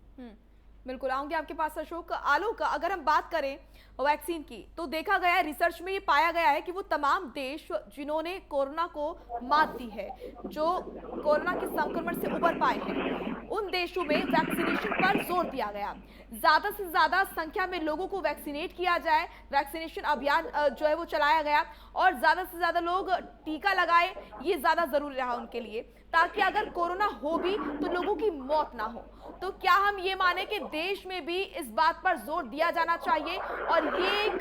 बिल्कुल आऊंगे आपके पास अशोक। आलोक, अगर हम बात करें वैक्सीन की तो देखा गया है, रिसर्च में ये पाया गया है कि वो तमाम देश जिन्होंने कोरोना को मात दी है, जो कोरोना के संक्रमण से उबर पाए हैं, उन देशों में वैक्सीनेशन पर जोर दिया गया। ज्यादा से ज्यादा संख्या में लोगों को वैक्सीनेट किया जाए, वैक्सीनेशन अभियान जो है वो चलाया गया और ज्यादा से ज्यादा लोग टीका लगाए, ये ज्यादा जरूरी रहा उनके लिए, ताकि अगर कोरोना हो भी तो लोगों की मौत ना हो। तो क्या हम ये माने कि देश में भी इस बात पर जोर दिया जाना चाहिए और ये एक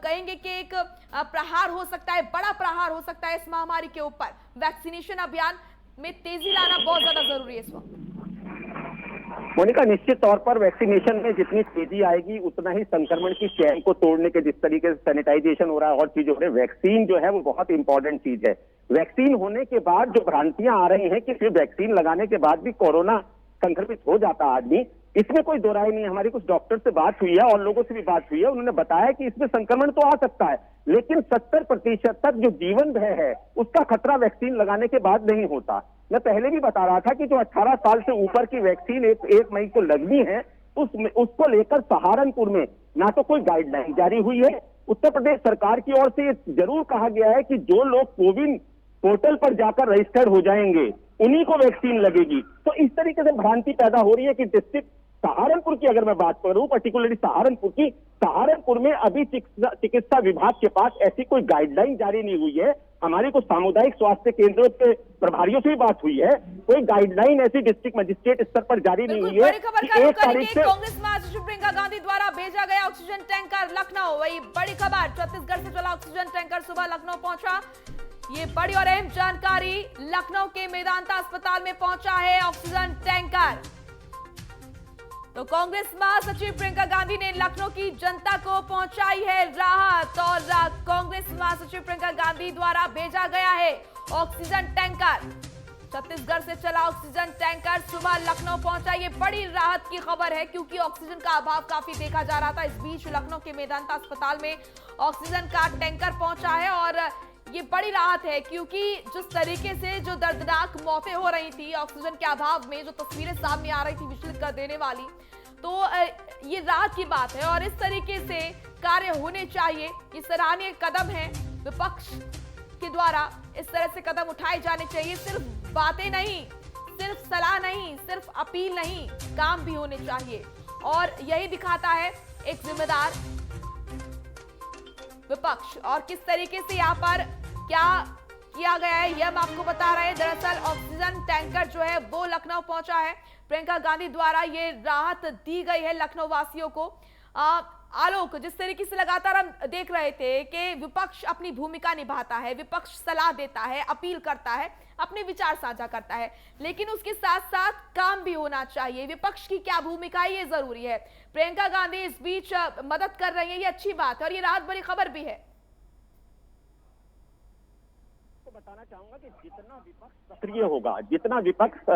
कहेंगे कि एक प्रहार हो सकता है, बड़ा प्रहार हो सकता है इस महामारी के ऊपर। वैक्सीनेशन अभियान में तेजी लाना बहुत ज्यादा जरूरी है इस वक्त। मोनिका, निश्चित तौर पर वैक्सीनेशन में जितनी तेजी आएगी उतना ही संक्रमण की चेन को तोड़ने के जिस तरीके से सैनिटाइजेशन हो रहा है और चीज हो रही है, वैक्सीन जो है वो बहुत इंपॉर्टेंट चीज है। वैक्सीन होने के बाद जो भ्रांतियां आ रही हैं कि फिर वैक्सीन लगाने के बाद भी कोरोना संक्रमित हो जाता आदमी, इसमें कोई दो राय नहीं। हमारी कुछ डॉक्टर से बात हुई है और लोगों से भी बात हुई है, उन्होंने बताया कि इसमें संक्रमण तो आ सकता है लेकिन 70% तक जो जीवन भय है उसका खतरा वैक्सीन लगाने के बाद नहीं होता। मैं पहले भी बता रहा था कि जो 18 साल से ऊपर की वैक्सीन 1 मई को लगनी है उसको लेकर सहारनपुर में ना तो कोई गाइडलाइन जारी हुई है। उत्तर प्रदेश सरकार की ओर से जरूर कहा गया है कि जो लोग कोविन पोर्टल पर जाकर रजिस्टर्ड हो जाएंगे उन्हीं को वैक्सीन लगेगी। तो इस तरीके से भ्रांति पैदा हो रही है कि डिस्ट्रिक्ट सहारनपुर की अगर मैं बात करूं, पर्टिकुलरली सहारनपुर में अभी चिकित्सा विभाग के पास ऐसी कोई गाइडलाइन जारी नहीं हुई है। हमारी कुछ सामुदायिक स्वास्थ्य केंद्रों के प्रभारियों से भी बात हुई है, कोई गाइडलाइन ऐसी डिस्ट्रिक्ट मजिस्ट्रेट स्तर पर जारी नहीं हुई है। बड़ी खबर का रुख करेंगे। कांग्रेस महासचिव प्रियंका गांधी द्वारा भेजा गया ऑक्सीजन टैंकर लखनऊ। वही बड़ी खबर, छत्तीसगढ़ से चला ऑक्सीजन टैंकर सुबह लखनऊ पहुंचा। ये बड़ी और अहम जानकारी, लखनऊ के मेदांता अस्पताल में पहुंचा है ऑक्सीजन टैंकर। तो कांग्रेस महासचिव प्रियंका गांधी ने लखनऊ की जनता को पहुंचाई है राहत और कांग्रेस महासचिव प्रियंका गांधी द्वारा भेजा गया है ऑक्सीजन टैंकर। छत्तीसगढ़ से चला ऑक्सीजन टैंकर सुबह लखनऊ पहुंचा। ये बड़ी राहत की खबर है क्योंकि ऑक्सीजन का अभाव काफी देखा जा रहा था। इस बीच लखनऊ के मेदांता अस्पताल में ऑक्सीजन का टैंकर पहुंचा है और ये बड़ी राहत है क्योंकि जिस तरीके से जो दर्दनाक मौतें हो रही थी ऑक्सीजन के अभाव में, जो तस्वीरें सामने आ रही थी विचलित कर देने वाली, तो ये राहत की बात है और इस तरीके से कार्य होने चाहिए। ये सराहनीय कदम है विपक्ष के द्वारा, इस तरह से कदम उठाए जाने चाहिए। सिर्फ बातें नहीं, सिर्फ सलाह नहीं, सिर्फ अपील नहीं, काम भी होने चाहिए और यही दिखाता है एक जिम्मेदार विपक्ष। और किस तरीके से यहाँ पर क्या किया गया है यह हम आपको बता रहे हैं। दरअसल ऑक्सीजन टैंकर जो है वो लखनऊ पहुंचा है। प्रियंका गांधी द्वारा ये राहत दी गई है लखनऊ वासियों को। आलोक, जिस तरीके से लगातार हम देख रहे थे कि विपक्ष अपनी भूमिका निभाता है, विपक्ष सलाह देता है, अपील करता है, अपने विचार साझा करता है, लेकिन उसके साथ साथ काम भी होना चाहिए। विपक्ष की क्या भूमिका है ये जरूरी है। प्रियंका गांधी इस बीच मदद कर रही है, ये अच्छी बात है और ये राहत भरी खबर भी है। बताना चाहूंगा कि जितना विपक्ष सक्रिय होगा, जितना विपक्ष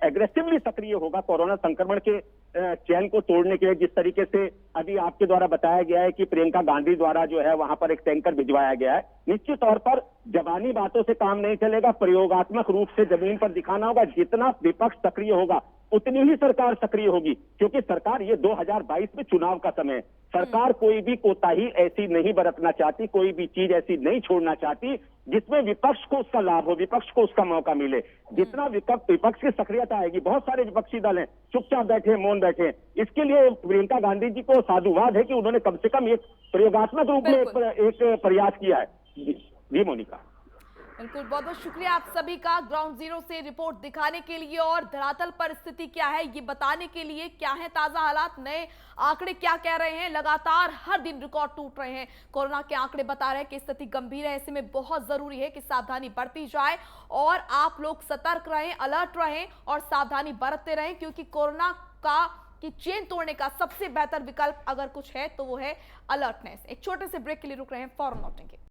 एग्रेसिवली सक्रिय होगा कोरोना संक्रमण के चैन को तोड़ने के लिए, जिस तरीके से अभी आपके द्वारा बताया गया है कि प्रियंका गांधी द्वारा जो है वहां पर एक टैंकर भिजवाया गया है, निश्चित तौर पर जबानी बातों से काम नहीं चलेगा, प्रयोगात्मक रूप से जमीन पर दिखाना होगा। जितना विपक्ष सक्रिय होगा उतनी ही सरकार सक्रिय होगी क्योंकि सरकार, ये 2022 में चुनाव का समय है, सरकार कोई भी कोताही ऐसी नहीं बरतना चाहती, कोई भी चीज ऐसी नहीं छोड़ना चाहती जिसमें विपक्ष को उसका लाभ हो, विपक्ष को उसका मौका मिले। जितना विपक्ष की सक्रियता आएगी, बहुत सारे विपक्षी दल हैं चुपचाप बैठे, मौन बैठे, इसके लिए प्रियंका गांधी जी को साधुवाद है कि उन्होंने कम से कम एक प्रयोगात्मक रूप में एक प्रयास किया है। जी मोनिका, बिल्कुल, बहुत बहुत शुक्रिया आप सभी का ग्राउंड जीरो से रिपोर्ट दिखाने के लिए और धरातल पर स्थिति क्या है ये बताने के लिए। क्या है ताजा हालात, नए आंकड़े क्या कह रहे हैं, लगातार हर दिन रिकॉर्ड टूट रहे हैं। कोरोना के आंकड़े बता रहे हैं कि स्थिति गंभीर है। ऐसे में बहुत जरूरी है कि सावधानी बरती जाए और आप लोग सतर्क रहें, अलर्ट रहें और सावधानी बरतते रहें क्योंकि कोरोना की चेन तोड़ने का सबसे बेहतर विकल्प अगर कुछ है तो वो है अलर्टनेस। एक छोटे से ब्रेक के लिए रुक रहे हैं, फौरन लौटेंगे।